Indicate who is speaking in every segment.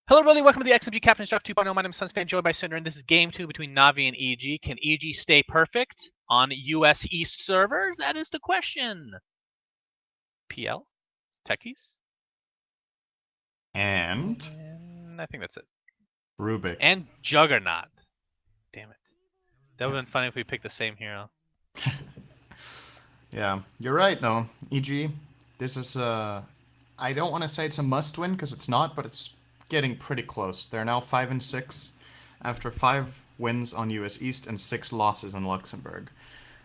Speaker 1: Hello, everybody. Welcome to the XMG Captain Instruct 2.0. My name is Sunsfan, joined by Cinder, and this is Game 2 between Navi and EG. Can EG stay perfect on US East server? That is the question. PL? Techies?
Speaker 2: And
Speaker 1: I think that's it.
Speaker 2: Rubik.
Speaker 1: And Juggernaut. Damn it. That would have been funny if we picked the same hero.
Speaker 2: Yeah, you're right, though. EG, this is I don't want to say it's a must-win, because it's not, but it's getting pretty close. They're now 5-6 after 5 wins on US East and 6 losses in Luxembourg.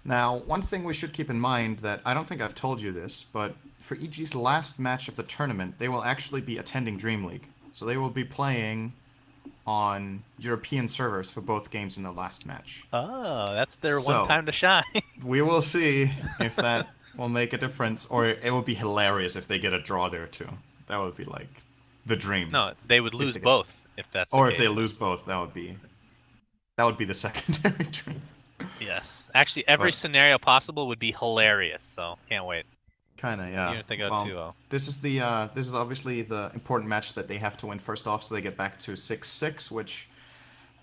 Speaker 2: Now, one thing we should keep in mind that I don't think I've told you this, but for EG's last match of the tournament, they will actually be attending Dream League. So they will be playing on European servers for both games in the last match.
Speaker 1: Oh, that's their one time to shine.
Speaker 2: We will see if that will make a difference, or it would be hilarious if they get a draw there too. That would be like the dream.
Speaker 1: No, they would lose both if that's the
Speaker 2: case. Or
Speaker 1: if
Speaker 2: they lose both, that would be the secondary dream.
Speaker 1: Yes, actually, every scenario possible would be hilarious. So can't wait.
Speaker 2: Kinda, yeah.
Speaker 1: Even if they go 2-0.
Speaker 2: This is obviously the important match that they have to win first off, so they get back to 6-6, which,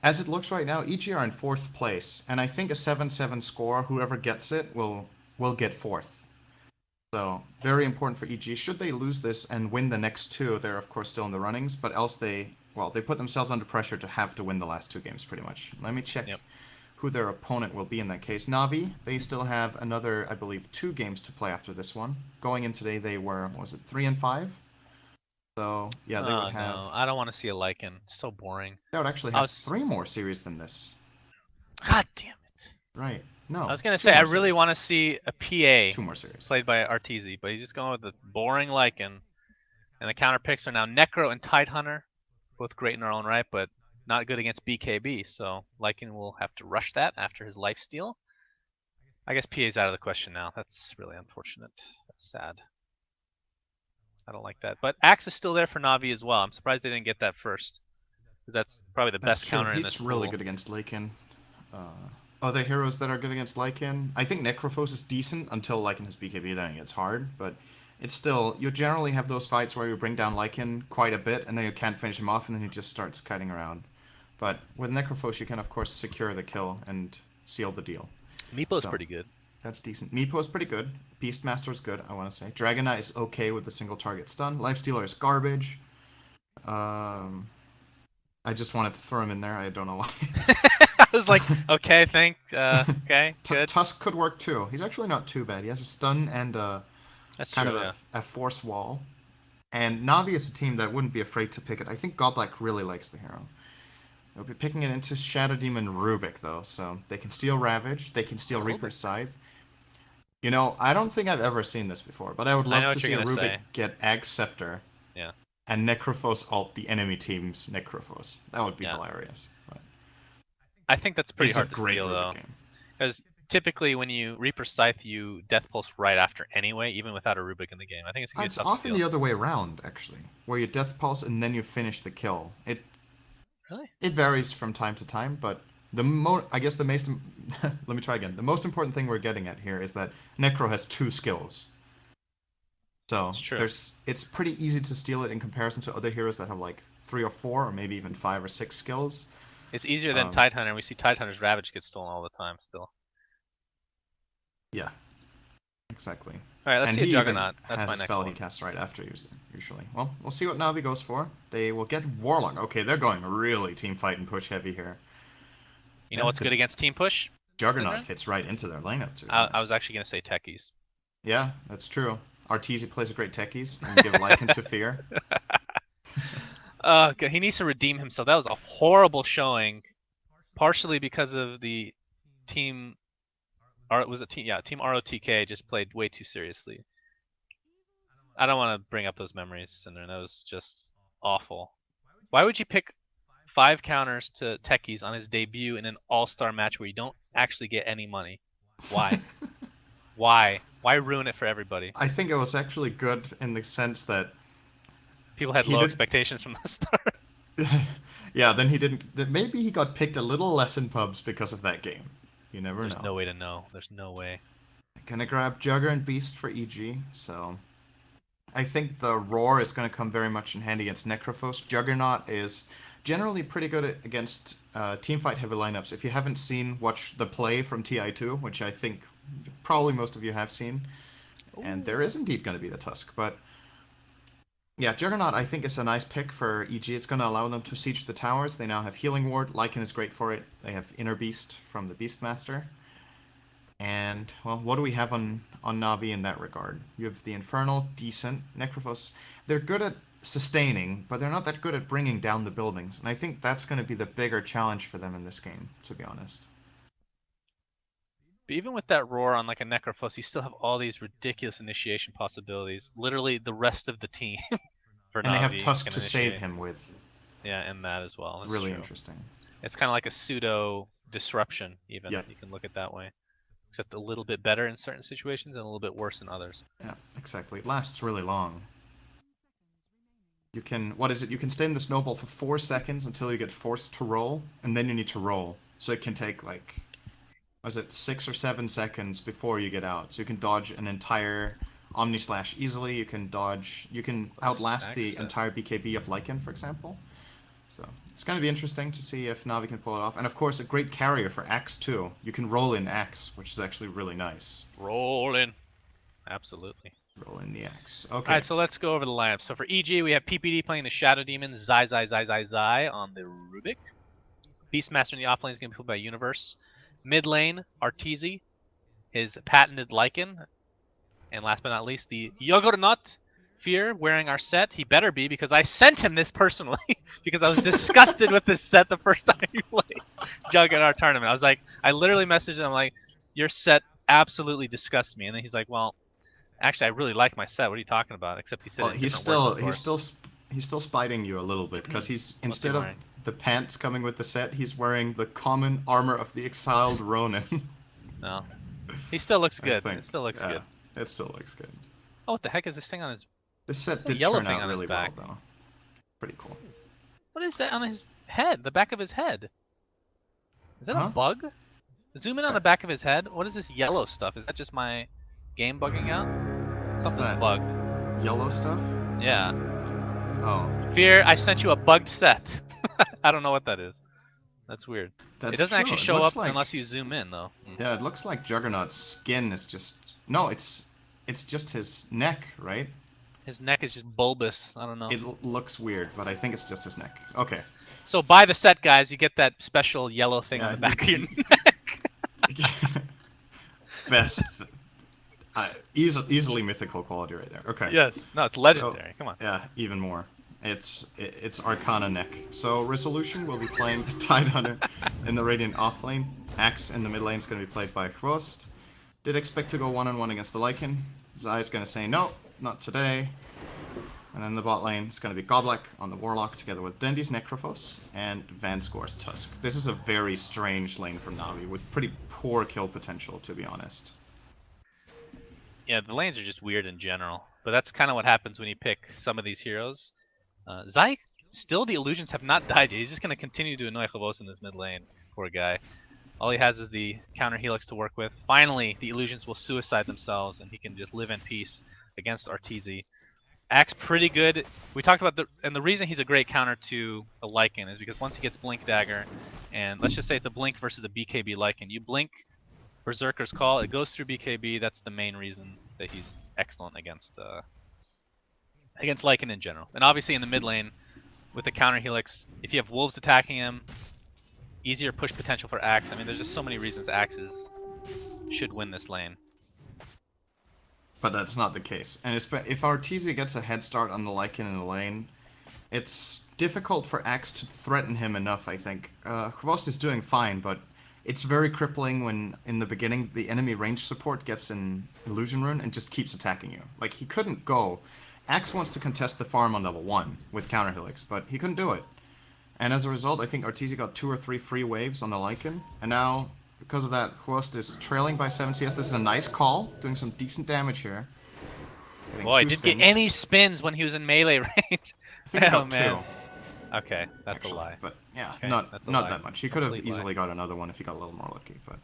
Speaker 2: as it looks right now, EG are in 4th place, and I think a 7-7 score, whoever gets it will get 4th. So very important for EG. Should they lose this and win the next 2, they're of course still in the runnings, but else they put themselves under pressure to have to win the last 2 games pretty much. Let me check. Who their opponent will be in that case. Navi, they still have another, I believe, 2 games to play after this one. Going in today, they were, what was it, 3-5? So, yeah, they would have...
Speaker 1: No, I don't want to see a Lycan. It's so boring.
Speaker 2: They would actually have 3 more series than this.
Speaker 1: God damn it.
Speaker 2: Right. No.
Speaker 1: I was going to say, I really want to see a PA
Speaker 2: 2 more series.
Speaker 1: Played by Arteezy, but he's just going with the boring Lycan. And the counter picks are now Necro and Tidehunter. Both great in their own right, but not good against BKB, so Lycan will have to rush that after his lifesteal. I guess PA's out of the question now. That's really unfortunate. That's sad. I don't like that. But Axe is still there for Navi as well. I'm surprised they didn't get that first, because that's probably the best counter in this pool.
Speaker 2: He's really good against Lycan. Other heroes that are good against Lycan, I think Necrophos is decent until Lycan has BKB, then it gets hard, but it's still, you generally have those fights where you bring down Lycan quite a bit, and then you can't finish him off, and then he just starts kiting around. But with Necrophos, you can, of course, secure the kill and seal the deal.
Speaker 1: Meepo's pretty good.
Speaker 2: That's decent. Meepo's pretty good. Beastmaster's good, I want to say. Dragonite is okay with the single target stun. Lifestealer is garbage. I just wanted to throw him in there. I don't know why.
Speaker 1: I was like, okay, thanks. Okay, good.
Speaker 2: Tusk could work too. He's actually not too bad. He has a stun and
Speaker 1: That's
Speaker 2: kind
Speaker 1: true,
Speaker 2: of a force wall. And Navi is a team that wouldn't be afraid to pick it. I think Godlike really likes the hero. They'll be picking it into Shadow Demon Rubik, though, so they can steal Ravage, they can steal Reaper's Scythe. You know, I don't think I've ever seen this before, but I would love to see a Rubik get Ag Scepter and Necrophos ult the enemy team's Necrophos. That would be hilarious. But
Speaker 1: I think that's pretty hard to steal, though. Because typically when you Reaper Scythe, you Death Pulse right after anyway, even without a Rubik in the game. I think it's a good tough
Speaker 2: often
Speaker 1: steal.
Speaker 2: the other way around, actually, where you Death Pulse and then you finish the kill.
Speaker 1: Really?
Speaker 2: It varies from time to time, but let me try again. The most important thing we're getting at here is that Necro has 2 skills. So it's pretty easy to steal it in comparison to other heroes that have like 3 or 4 or maybe even 5 or 6 skills.
Speaker 1: It's easier than Tidehunter, and we see Tidehunter's Ravage get stolen all the time still.
Speaker 2: Yeah, exactly.
Speaker 1: All right, let's see a Juggernaut. That's my next
Speaker 2: spell
Speaker 1: one.
Speaker 2: He casts right after usually. Well, we'll see what Navi goes for. They will get Warlock. Okay, they're going really team fight and push heavy here.
Speaker 1: You know what's good against team push?
Speaker 2: Juggernaut fits right into their lineup too.
Speaker 1: I was actually going to say Techies.
Speaker 2: Yeah, that's true. Arteezy plays a great Techies and give Lycan to fear.
Speaker 1: He needs to redeem himself. That was a horrible showing, partially because of the team. Team ROTK just played way too seriously. I don't want to bring up those memories, and that was just awful. Why would you pick 5 counters to Techies on his debut in an all-star match where you don't actually get any money? Why? Why? Why ruin it for everybody?
Speaker 2: I think it was actually good in the sense that
Speaker 1: people had low expectations from the start.
Speaker 2: Yeah, then he didn't. Maybe he got picked a little less in pubs because of that game. You never know.
Speaker 1: There's no way to know. There's no way.
Speaker 2: Gonna grab Jugger and Beast for EG, so I think the Roar is going to come very much in handy against Necrophos. Juggernaut is generally pretty good against teamfight heavy lineups. If you haven't seen, watch the play from TI2, which I think probably most of you have seen. And there is indeed going to be the Tusk. But yeah, Juggernaut I think is a nice pick for EG. It's going to allow them to siege the towers. They now have Healing Ward. Lycan is great for it. They have Inner Beast from the Beastmaster. And, well, what do we have on Na'Vi in that regard? You have the Infernal, decent. Necrophos, they're good at sustaining, but they're not that good at bringing down the buildings. And I think that's going to be the bigger challenge for them in this game, to be honest.
Speaker 1: But even with that Roar on like a Necrophos, you still have all these ridiculous initiation possibilities. Literally the rest of the team for Na'Vi.
Speaker 2: And they have Tusk
Speaker 1: can
Speaker 2: to
Speaker 1: initiate.
Speaker 2: save him with.
Speaker 1: Yeah, and that as well. That's
Speaker 2: really
Speaker 1: true.
Speaker 2: Interesting.
Speaker 1: It's kind of like a pseudo disruption, even.
Speaker 2: Yep.
Speaker 1: You can look at it that way. Except a little bit better in certain situations and a little bit worse in others.
Speaker 2: Yeah, exactly. It lasts really long. You can, what is it? You can stay in the snowball for 4 seconds until you get forced to roll, and then you need to roll. So it can take like, was it 6 or 7 seconds before you get out. So you can dodge an entire Omni Slash easily. You can outlast the entire BKB of Lycan, for example. So it's going to be interesting to see if Na'Vi can pull it off. And of course, a great carrier for Axe too. You can roll in Axe, which is actually really nice.
Speaker 1: Roll in. Absolutely.
Speaker 2: Roll in the Axe. Okay.
Speaker 1: Alright, so let's go over the lineup. So for EG, we have PPD playing the Shadow Demon, Zai on the Rubik. Beastmaster in the offlane is going to be played by Universe. Mid lane, Arteezy, his patented Lycan. And last but not least, the Juggernaut Fear wearing our set. He better be, because I sent him this personally because I was disgusted with this set the first time he played Jug at our tournament. I was like, I literally messaged him, I'm like, your set absolutely disgusts me. And then he's like, well, actually, I really like my set. What are you talking about? Except he said
Speaker 2: well,
Speaker 1: it in
Speaker 2: he's
Speaker 1: different words,
Speaker 2: he's still spiting you a little bit, because he's instead of
Speaker 1: wearing?
Speaker 2: the pants coming with the set, he's wearing the common armor of the exiled Ronin.
Speaker 1: No, he still looks good.
Speaker 2: Think.
Speaker 1: It still looks good.
Speaker 2: It still looks good.
Speaker 1: Oh, what the heck is this thing on his?
Speaker 2: This set
Speaker 1: There's a
Speaker 2: did
Speaker 1: yellow
Speaker 2: turn
Speaker 1: thing
Speaker 2: out
Speaker 1: on his
Speaker 2: really well,
Speaker 1: back.
Speaker 2: though. Pretty cool.
Speaker 1: What is that on his head? The back of his head? Is that a bug? Zoom in on the back of his head. What is this yellow stuff? Is that just my game bugging out? Something's bugged.
Speaker 2: Yellow stuff?
Speaker 1: Yeah.
Speaker 2: Oh.
Speaker 1: Fear, I sent you a bugged set. I don't know what that is. That's weird.
Speaker 2: That's
Speaker 1: it doesn't
Speaker 2: true.
Speaker 1: actually show up unless you zoom in, though.
Speaker 2: Yeah, it looks like Juggernaut's skin is just... No, it's just his neck, right?
Speaker 1: His neck is just bulbous. I don't know.
Speaker 2: It looks weird, but I think it's just his neck. Okay.
Speaker 1: So buy the set, guys. You get that special yellow thing on the back of your neck.
Speaker 2: Best. Easily mythical quality right there. Okay.
Speaker 1: Yes. No, it's legendary.
Speaker 2: So,
Speaker 1: come on.
Speaker 2: Yeah, even more. It's Arcana neck. So Resolution will be playing the Tidehunter in the Radiant offlane. Axe in the mid lane is going to be played by Hvost. Did expect to go one-on-one against the Lycan. Zai's going to say no, not today. And then the bot lane is going to be Godlike on the Warlock together with Dendy's Necrophos and Vanscore's Tusk. This is a very strange lane from Na'Vi with pretty poor kill potential, to be honest.
Speaker 1: Yeah, the lanes are just weird in general. But that's kind of what happens when you pick some of these heroes. Zai, still the illusions have not died yet. He's just going to continue to annoy Hvost in this mid lane. Poor guy. All he has is the counter Helix to work with. Finally, the illusions will suicide themselves, and he can just live in peace against Arteezy. Axe pretty good. We talked about the reason he's a great counter to a Lycan is because once he gets Blink Dagger, and let's just say it's a Blink versus a BKB Lycan, you blink Berserker's Call, it goes through BKB. That's the main reason that he's excellent against Lycan in general. And obviously in the mid lane, with the counter Helix, if you have Wolves attacking him, easier push potential for Axe. I mean, there's just so many reasons Axes should win this lane.
Speaker 2: But that's not the case. And if Arteezy gets a head start on the Lycan in the lane, it's difficult for Axe to threaten him enough, I think. Hvost is doing fine, but it's very crippling when, in the beginning, the enemy range support gets an Illusion Rune and just keeps attacking you. Like, he couldn't go. Axe wants to contest the farm on level 1 with Counter Helix, but he couldn't do it. And as a result, I think Arteezy got 2 or 3 free waves on the Lycan. And now, because of that, Hvost is trailing by 7 CS. This is a nice call, doing some decent damage here.
Speaker 1: Boy, didn't get any spins when he was in melee range.
Speaker 2: I think he got 2.
Speaker 1: Okay, that's
Speaker 2: actually,
Speaker 1: a lie.
Speaker 2: But yeah,
Speaker 1: okay,
Speaker 2: not that much. He could have
Speaker 1: Complete
Speaker 2: easily got another one if he got a little more lucky. But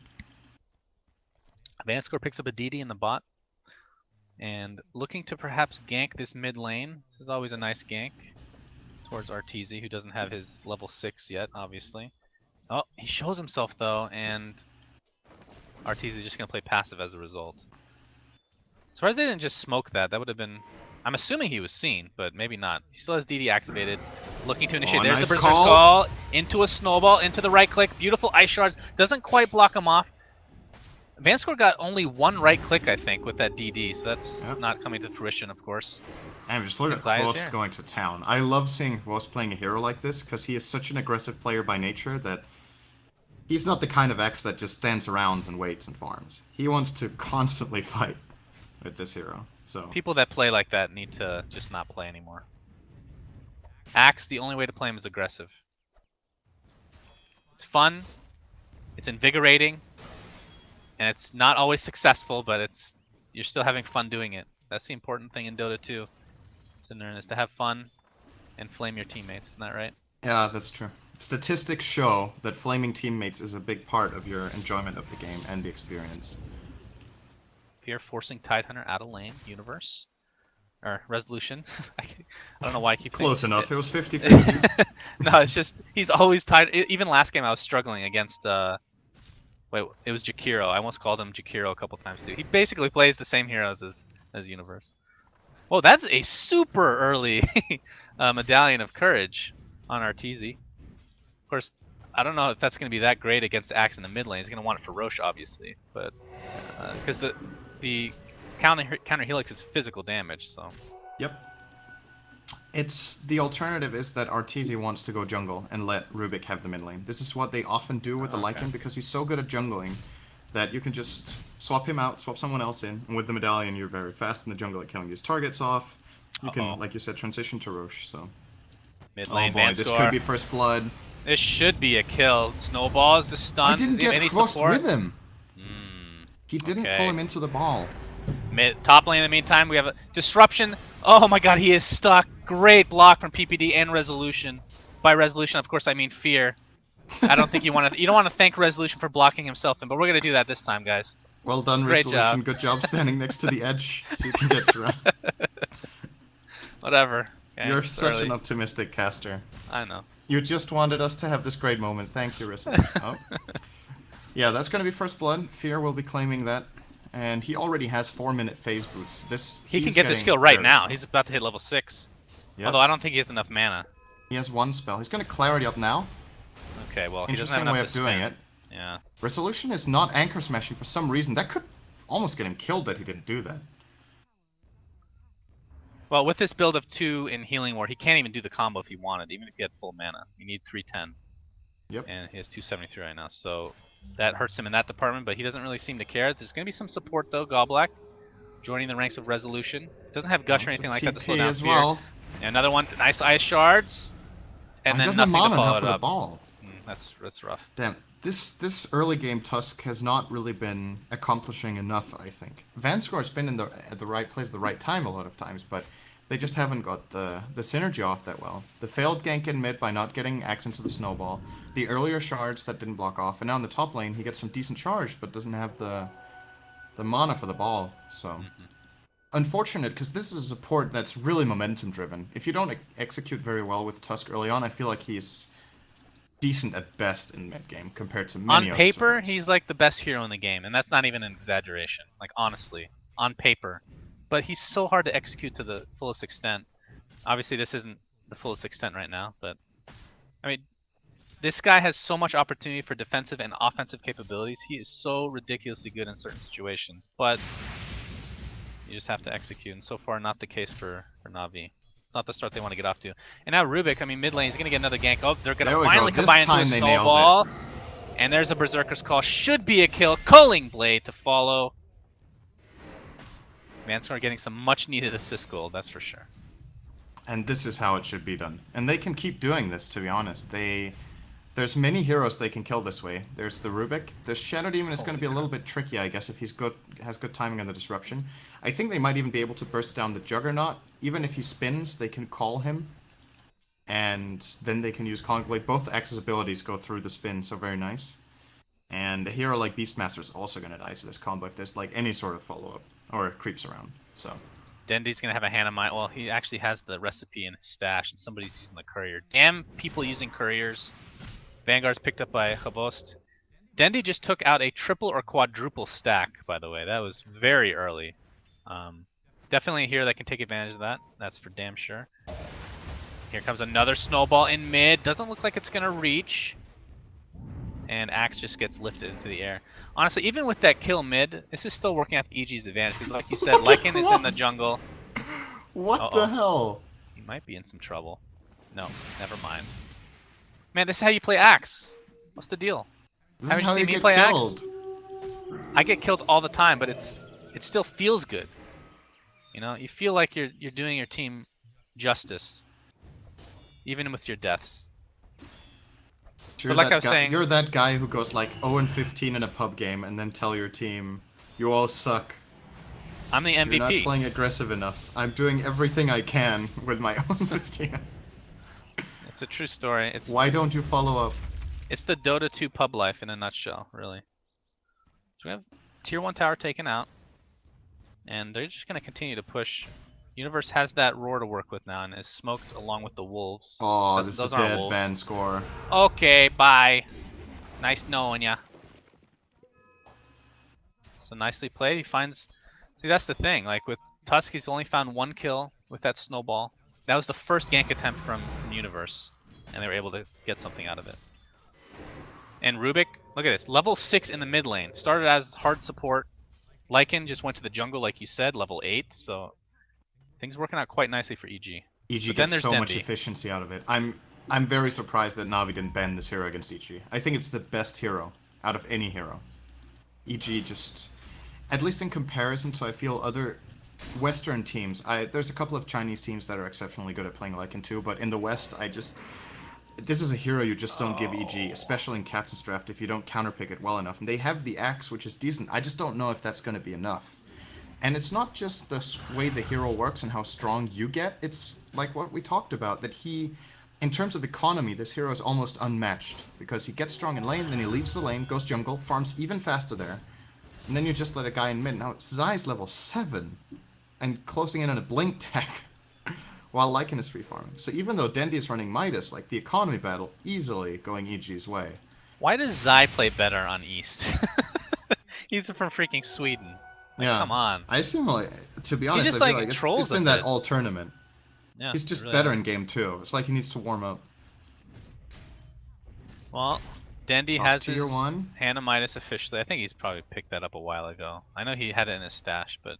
Speaker 1: Vanscore picks up a DD in the bot. And looking to perhaps gank this mid lane. This is always a nice gank towards Arteezy, who doesn't have his level 6 yet, obviously. Oh, he shows himself though, and Arteezy's just gonna play passive as a result. Surprised they didn't just smoke that. That would have been... I'm assuming he was seen, but maybe not. He still has DD activated. Looking to initiate. There's
Speaker 2: nice
Speaker 1: the Berserker's call. Into a snowball, into the right click. Beautiful ice shards. Doesn't quite block him off. Vanscore got only one right click, I think, with that DD, so that's not coming to fruition, of course.
Speaker 2: And just look at Rost going to town. I love seeing Rost playing a hero like this, because he is such an aggressive player by nature that he's not the kind of X that just stands around and waits and farms. He wants to constantly fight with this hero. So
Speaker 1: people that play like that need to just not play anymore. Axe, the only way to play him is aggressive. It's fun, it's invigorating, and it's not always successful, but you're still having fun doing it. That's the important thing in Dota 2. Is to have fun and flame your teammates, isn't that right?
Speaker 2: Yeah, that's true. Statistics show that flaming teammates is a big part of your enjoyment of the game and the experience.
Speaker 1: Fear forcing Tidehunter out of lane, universe. Or resolution. I don't know why I keep
Speaker 2: close enough. It was 50-50.
Speaker 1: No, it's just he's always tied. Even last game I was struggling against wait, it was Jakiro. I almost called him Jakiro a couple times too. He basically plays the same heroes as Universe. Well, that's a super early Medallion of Courage on Arteezy. Of course, I don't know if that's going to be that great against Axe in the mid lane. He's going to want it for Roche, obviously, but because the counter helix is physical damage, so.
Speaker 2: Yep. The alternative is that Arteezy wants to go jungle and let Rubik have the mid lane. This is what they often do with the Lycan because he's so good at jungling that you can just swap him out, swap someone else in, and with the Medallion you're very fast in the jungle at killing his targets off. You can, like you said, transition to Roche, so.
Speaker 1: Mid lane,
Speaker 2: oh boy, this could be first blood.
Speaker 1: This should be a kill. Snowball is the stun.
Speaker 2: I didn't get crossed with him. He didn't pull him into the ball.
Speaker 1: Top lane in the meantime, we have a disruption. Oh my god, he is stuck. Great block from PPD and Resolution. By Resolution, of course, I mean Fear. I don't think you don't want to thank Resolution for blocking himself in, but we're gonna do that this time, guys.
Speaker 2: Well done,
Speaker 1: Great
Speaker 2: Resolution.
Speaker 1: job.
Speaker 2: Good job standing next to the edge so you can get surrounded.
Speaker 1: Whatever. Okay,
Speaker 2: You're such an optimistic caster.
Speaker 1: I know.
Speaker 2: You just wanted us to have this great moment. Thank you, Rissa. Oh. Yeah, that's gonna be first blood. Fear will be claiming that. And he already has 4-minute phase boots.
Speaker 1: He can get this skill right now. He's about to hit level 6. Yep. Although I don't think he has enough mana.
Speaker 2: He has one spell. He's going to Clarity up now.
Speaker 1: Okay, well, he doesn't have enough
Speaker 2: way of doing it.
Speaker 1: Yeah.
Speaker 2: Resolution is not anchor smashing for some reason. That could almost get him killed that he didn't do that.
Speaker 1: Well, with this build of 2 in Healing Ward, he can't even do the combo if he wanted, even if he had full mana. You need 310.
Speaker 2: Yep.
Speaker 1: And he has 273 right now, so that hurts him in that department, but he doesn't really seem to care. There's going to be some support, though. Goblack joining the ranks of Resolution. Doesn't have Gush or anything like that to slow down Fear.
Speaker 2: Well.
Speaker 1: And another one, nice Ice Shards. And then nothing to follow it up.
Speaker 2: Ball.
Speaker 1: That's rough.
Speaker 2: Damn. This early game Tusk has not really been accomplishing enough, I think. Vanscore's been at the right place at the right time a lot of times, but they just haven't got the synergy off that well. The failed gank in mid by not getting Axe into the snowball, the earlier shards that didn't block off, and now in the top lane he gets some decent charge but doesn't have the mana for the ball, so. Unfortunate, because this is a support that's really momentum driven. If you don't execute very well with Tusk early on, I feel like he's decent at best in mid game compared to many
Speaker 1: on paper, he's like the best hero in the game, and that's not even an exaggeration. Like honestly, on paper, but he's so hard to execute to the fullest extent. Obviously, this isn't the fullest extent right now, but I mean, this guy has so much opportunity for defensive and offensive capabilities. He is so ridiculously good in certain situations, but you just have to execute, and so far not the case for Na'Vi. It's not the start they want to get off to. And now Rubik, I mean, mid lane, he's going to get another gank. Oh, they're going to finally combine into a snowball. And there's a Berserker's Call. Should be a kill. Culling Blade to follow. Vanscore getting some much needed assist gold, that's for sure.
Speaker 2: And this is how it should be done. And they can keep doing this, to be honest. There's many heroes they can kill this way. There's the Rubik. The Shadow Demon is going to be a little bit tricky, I guess, if he's has good timing on the disruption. I think they might even be able to burst down the Juggernaut. Even if he spins, they can call him. And then they can use Calling Blade. Both Axe's abilities go through the spin, so very nice. And a hero like Beastmaster is also going to die to this combo if there's like any sort of follow-up or creeps around. So
Speaker 1: Dendi's gonna have a hand on my. Well, he actually has the recipe in his stash, and somebody's using the courier. Damn people using couriers. Vanguard's picked up by Chabost. Dendi just took out a triple or quadruple stack, by the way. That was very early. Definitely a hero that can take advantage of that. That's for damn sure. Here comes another snowball in mid. Doesn't look like it's gonna reach. And Axe just gets lifted into the air. Honestly, even with that kill mid, this is still working out EG's advantage. Because like you said, Lycan is in the jungle.
Speaker 2: What the hell?
Speaker 1: He might be in some trouble. No, never mind. Man, this is how you play Axe. What's the deal?
Speaker 2: This is how
Speaker 1: you
Speaker 2: you
Speaker 1: seen me
Speaker 2: get
Speaker 1: play
Speaker 2: killed.
Speaker 1: Axe? I get killed all the time, but it still feels good. You know, you feel like you're doing your team justice, even with your deaths.
Speaker 2: But like I was saying, you're that guy who goes like 0-15 in a pub game and then tell your team, "You all suck."
Speaker 1: I'm the MVP.
Speaker 2: You're not playing aggressive enough. I'm doing everything I can with my 0-15.
Speaker 1: It's a true story.
Speaker 2: Why don't you follow up?
Speaker 1: It's the Dota 2 pub life in a nutshell, really. So we have Tier 1 tower taken out. And they're just going to continue to push. Universe has that roar to work with now and is smoked along with the wolves.
Speaker 2: Oh, this is a dead
Speaker 1: wolves.
Speaker 2: Van score.
Speaker 1: Okay, bye. Nice knowing ya. So nicely played. He finds... See, that's the thing. Like with Tusk, he's only found one kill with that snowball. That was the first gank attempt from Universe. And they were able to get something out of it. And Rubik, look at this. Level 6 in the mid lane. Started as hard support. Lycan just went to the jungle, like you said, level 8. So things working out quite nicely for EG.
Speaker 2: EG gets so much efficiency out of it. I'm very surprised that Na'Vi didn't ban this hero against EG. I think it's the best hero out of any hero. EG just, at least in comparison to, I feel, other Western teams. There's a couple of Chinese teams that are exceptionally good at playing Lycan too, but in the West, this is a hero you just don't give EG, especially in Captain's Draft, if you don't counterpick it well enough. And they have the Axe, which is decent. I just don't know if that's going to be enough. And it's not just the way the hero works and how strong you get. It's like what we talked about, that in terms of economy, this hero is almost unmatched. Because he gets strong in lane, then he leaves the lane, goes jungle, farms even faster there. And then you just let a guy in mid. Now, Zai's level 7 and closing in on a blink tag. While Lycan is free farming. So even though Dendi is running Midas, like the economy battle easily going EG's way.
Speaker 1: Why does Zai play better on East? He's from freaking Sweden. Like,
Speaker 2: yeah.
Speaker 1: Come on.
Speaker 2: I assume, like, to be honest,
Speaker 1: he just,
Speaker 2: I feel
Speaker 1: like,
Speaker 2: like
Speaker 1: trolls
Speaker 2: it's been that all tournament.
Speaker 1: Yeah,
Speaker 2: he's just
Speaker 1: really
Speaker 2: better in game 2. It's like he needs to warm up.
Speaker 1: Well, Dendi has his
Speaker 2: one.
Speaker 1: hand of Midas officially. I think he's probably picked that up a while ago. I know he had it in his stash, but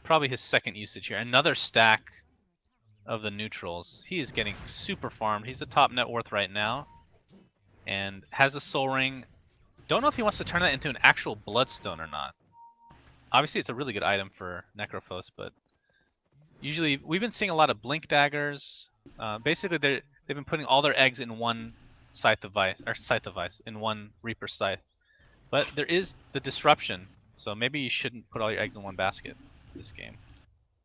Speaker 1: probably his second usage here. Another stack of the neutrals. He is getting super farmed. He's the top net worth right now. And has a soul ring. Don't know if he wants to turn that into an actual bloodstone or not. Obviously it's a really good item for Necrophos, but usually we've been seeing a lot of blink daggers. Basically they've been putting all their eggs in one scythe device, in one Reaper scythe. But there is the disruption, so maybe you shouldn't put all your eggs in one basket this game.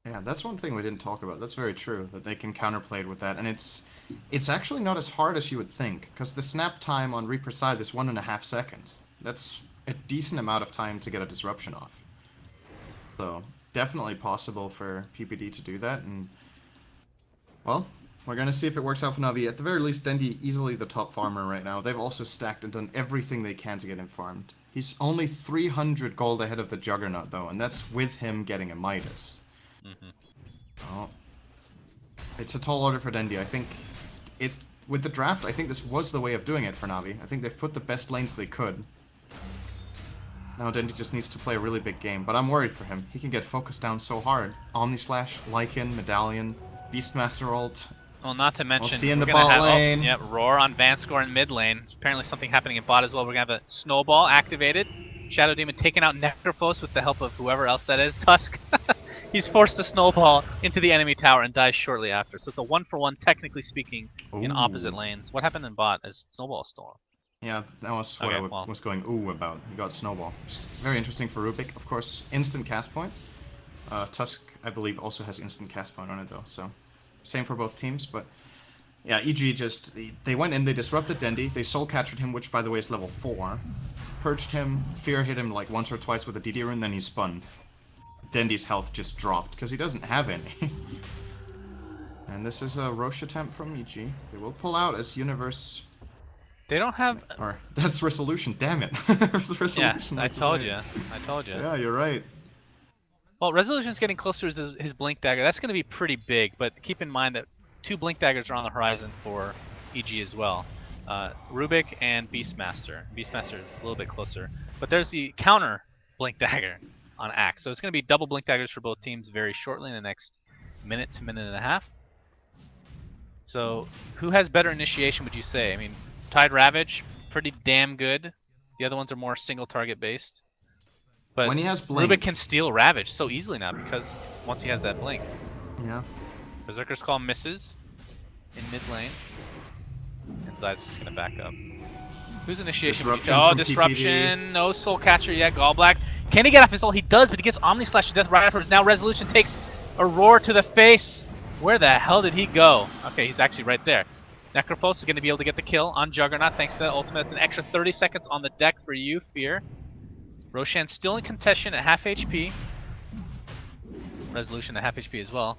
Speaker 2: Yeah, that's one thing we didn't talk about. That's very true, that they can counterplay it with that. And it's actually not as hard as you would think, because the snap time on Reaper side is 1.5 seconds. That's a decent amount of time to get a disruption off. So, definitely possible for PPD to do that, and, well, we're going to see if it works out for Na'Vi. At the very least, Dendi easily the top farmer right now. They've also stacked and done everything they can to get him farmed. He's only 300 gold ahead of the Juggernaut, though, and that's with him getting a Midas. Oh, it's a tall order for Dendi. I think it's with the draft. I think this was the way of doing it for Na'Vi. I think they've put the best lanes they could. Now Dendi just needs to play a really big game, but I'm worried for him. He can get focused down so hard. Omni Slash, Lycan, Medallion, Beastmaster ult.
Speaker 1: Well, not to mention,
Speaker 2: we'll see in the bot lane.
Speaker 1: Yep, Roar on Vanscore in mid lane. There's apparently something happening in bot as well. We're gonna have a Snowball activated. Shadow Demon taking out Necrophos with the help of whoever else that is. Tusk. He's forced the snowball into the enemy tower and dies shortly after. So it's a 1-for-1, technically speaking, in opposite lanes. What happened in bot as Snowball stolen?
Speaker 2: Yeah, that was what I was going ooh about. He got Snowball. Just very interesting for Rubik. Of course, instant cast point. Tusk, I believe, also has instant cast point on it, though. So, same for both teams. But, yeah, EG just... They went in, they disrupted Dendi. They soul captured him, which, by the way, is level 4. Purged him, fear hit him like once or twice with a DD rune, then he spun. Dendy's health just dropped, because he doesn't have any. And this is a Roche attempt from EG. They will pull out as Universe...
Speaker 1: They don't have...
Speaker 2: Or, that's Resolution, damn it.
Speaker 1: Resolution, yeah, I told you. I told you.
Speaker 2: Yeah, you're right.
Speaker 1: Well, Resolution's getting closer to his Blink Dagger. That's going to be pretty big, but keep in mind that 2 Blink Daggers are on the horizon for EG as well. Rubik and Beastmaster. Beastmaster is a little bit closer. But there's the counter Blink Dagger on Axe. So it's going to be double Blink Daggers for both teams very shortly in the next minute to minute and a half. So who has better initiation, would you say? I mean, Tide Ravage, pretty damn good. The other ones are more single target based. But
Speaker 2: when he has Blink,
Speaker 1: Rubik can steal Ravage so easily now because once he has that Blink.
Speaker 2: Yeah.
Speaker 1: Berserker's Call misses in mid lane. And Zai's just gonna back up. Who's initiation? Disruption.
Speaker 2: TPD.
Speaker 1: No Soul Catcher yet. Gallblack. Can he get off his ult? He does, but he gets Omni Slash to death right afterwards. Now Resolution takes a roar to the face. Where the hell did he go? Okay, he's actually right there. Necrophos is gonna be able to get the kill on Juggernaut thanks to the ultimate. It's an extra 30 seconds on the deck for you, Fear. Roshan still in contention at half HP. Resolution at half HP as well.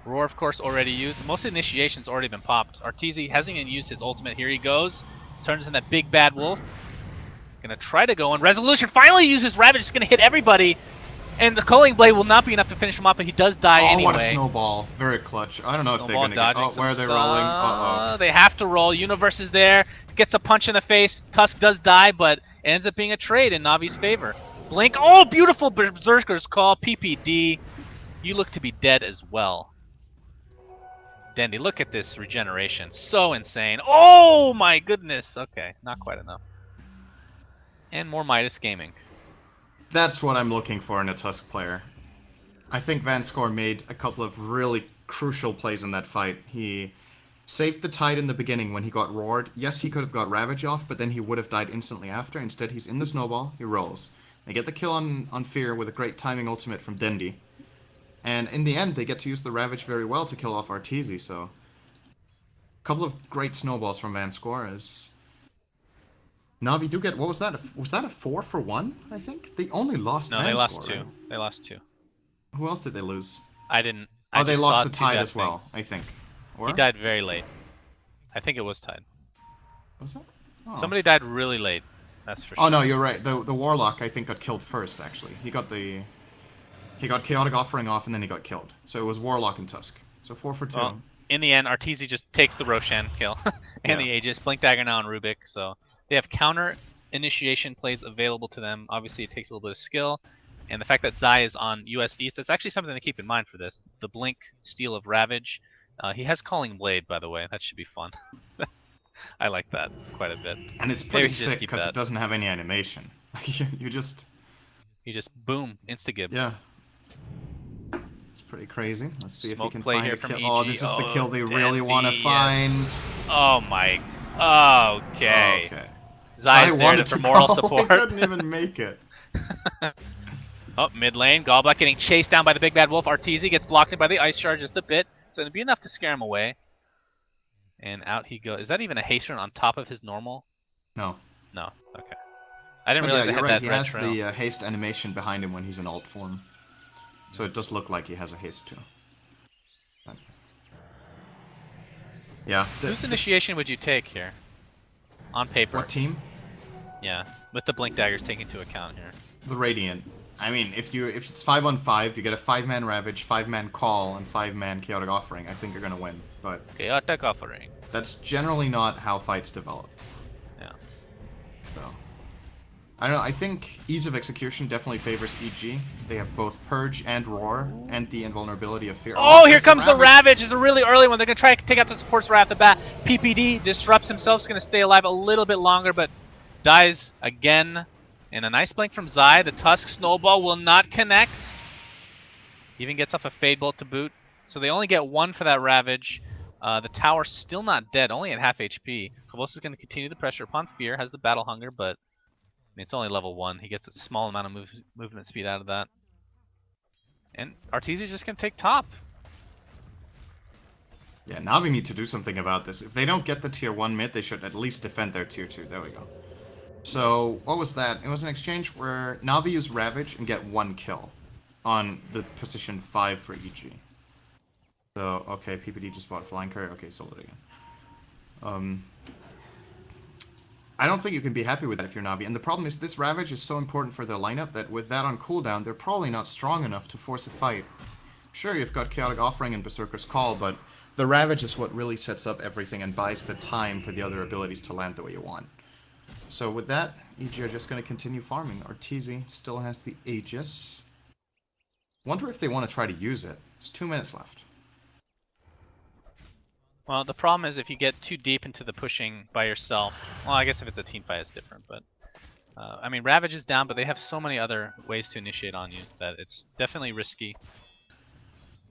Speaker 1: Roar, of course, already used. Most of the initiation's already been popped. Arteezy hasn't even used his ultimate. Here he goes. Turns into that big bad wolf. Gonna try to go in. Resolution finally uses Ravage. It's gonna hit everybody. And the Culling Blade will not be enough to finish him off, but he does die anyway.
Speaker 2: Oh, what a snowball. Very clutch. I don't know if they're gonna get... Oh, where are they rolling? Uh-oh.
Speaker 1: They have to roll. Universe is there. Gets a punch in the face. Tusk does die, but it ends up being a trade in Navi's favor. Blink. Oh, beautiful Berserker's Call. PPD. You look to be dead as well. Dendy, look at this regeneration. So insane. Oh my goodness. Okay, not quite enough. And more Midas Gaming.
Speaker 2: That's what I'm looking for in a Tusk player. I think Vanscore made a couple of really crucial plays in that fight. He saved the Tide in the beginning when he got roared. Yes, he could have got Ravage off, but then he would have died instantly after. Instead, he's in the snowball. He rolls. They get the kill on Fear with a great timing ultimate from Dendy. And in the end, they get to use the Ravage very well to kill off Arteezy, so... A couple of great snowballs from Vanscore as... Navi do get... What was that? Was that a 4 for 1, I think? They only lost
Speaker 1: No,
Speaker 2: Vanscore,
Speaker 1: they lost 2.
Speaker 2: right?
Speaker 1: They lost 2.
Speaker 2: Who else did they lose?
Speaker 1: I didn't...
Speaker 2: Oh, they
Speaker 1: just
Speaker 2: lost
Speaker 1: saw
Speaker 2: the
Speaker 1: 2
Speaker 2: Tide
Speaker 1: death
Speaker 2: as well,
Speaker 1: things.
Speaker 2: I think. Or?
Speaker 1: He died very late. I think it was Tide.
Speaker 2: Was that? Oh.
Speaker 1: Somebody died really late. That's for sure.
Speaker 2: Oh no, you're right. The Warlock, I think, got killed first, actually. He got Chaotic Offering off, and then he got killed. So it was Warlock and Tusk. So 4 for 2.
Speaker 1: Well, in the end, Arteezy just takes the Roshan kill. And the Aegis. Blink Dagger now on Rubik. So they have counter initiation plays available to them. Obviously, it takes a little bit of skill. And the fact that Zai is on US East, that's actually something to keep in mind for this. The Blink steal of Ravage. He has Calling Blade, by the way. That should be fun. I like that quite a bit.
Speaker 2: And it's pretty sick because it doesn't have any animation. You just
Speaker 1: boom, insta-gib.
Speaker 2: Yeah. It's pretty crazy. Let's see
Speaker 1: Smoke
Speaker 2: if he can
Speaker 1: play
Speaker 2: find
Speaker 1: here
Speaker 2: a
Speaker 1: from
Speaker 2: kill.
Speaker 1: EG.
Speaker 2: Oh, this is the kill they really want to
Speaker 1: Dendy,
Speaker 2: find.
Speaker 1: yes. Oh my. Okay.
Speaker 2: Okay.
Speaker 1: Zai's there for moral support.
Speaker 2: He couldn't even make it.
Speaker 1: Oh, mid lane. Gallblack getting chased down by the big bad wolf. Arteezy gets blocked in by the ice charge just a bit. It's going to be enough to scare him away. And out he goes. Is that even a haste run on top of his normal?
Speaker 2: No.
Speaker 1: No. Okay. I didn't
Speaker 2: But
Speaker 1: realize
Speaker 2: yeah,
Speaker 1: they
Speaker 2: you're
Speaker 1: had
Speaker 2: right.
Speaker 1: that
Speaker 2: He
Speaker 1: red
Speaker 2: has
Speaker 1: trail.
Speaker 2: the haste animation behind him when he's in alt form. So it does look like he has a haste too. But... Yeah.
Speaker 1: Whose initiation would you take here? On paper.
Speaker 2: What team?
Speaker 1: Yeah. With the Blink Daggers taken into account here.
Speaker 2: The Radiant. I mean, if it's 5-on-5, you get a 5-man Ravage, 5-man Call, and 5-man Chaotic Offering. I think you're gonna win. But
Speaker 1: Chaotic Offering.
Speaker 2: that's generally not how fights develop.
Speaker 1: Yeah.
Speaker 2: So I don't know. I think ease of execution definitely favors EG. They have both Purge and Roar, and the invulnerability of Fear.
Speaker 1: Oh, here comes the Ravage. It's a really early one. They're gonna try to take out the supports right off the bat. PPD disrupts himself. Is gonna stay alive a little bit longer, but dies again. And a nice blink from Zai. The Tusk Snowball will not connect. Even gets off a Fade Bolt to boot. So they only get 1 for that Ravage. The tower still not dead, only at half HP. Kavos is going to continue the pressure upon Fear. Has the Battle Hunger, but I mean, it's only level 1. He gets a small amount of movement speed out of that. And Arteezy's just going to take top.
Speaker 2: Yeah, Navi need to do something about this. If they don't get the tier 1 mid, they should at least defend their tier 2. There we go. So, what was that? It was an exchange where Navi used Ravage and get 1 kill. on the position 5 for EG. So, okay, PPD just bought Flying Courier. Okay, sold it again. I don't think you can be happy with that if you're Navi. And the problem is this Ravage is so important for their lineup that with that on cooldown, they're probably not strong enough to force a fight. Sure, you've got Chaotic Offering and Berserker's Call, but the Ravage is what really sets up everything and buys the time for the other abilities to land the way you want. So with that, EG are just going to continue farming. Arteezy still has the Aegis. Wonder if they want to try to use it. There's 2 minutes left.
Speaker 1: Well, the problem is if you get too deep into the pushing by yourself. Well, I guess if it's a team fight, it's different. But I mean, Ravage is down, but they have so many other ways to initiate on you that it's definitely risky.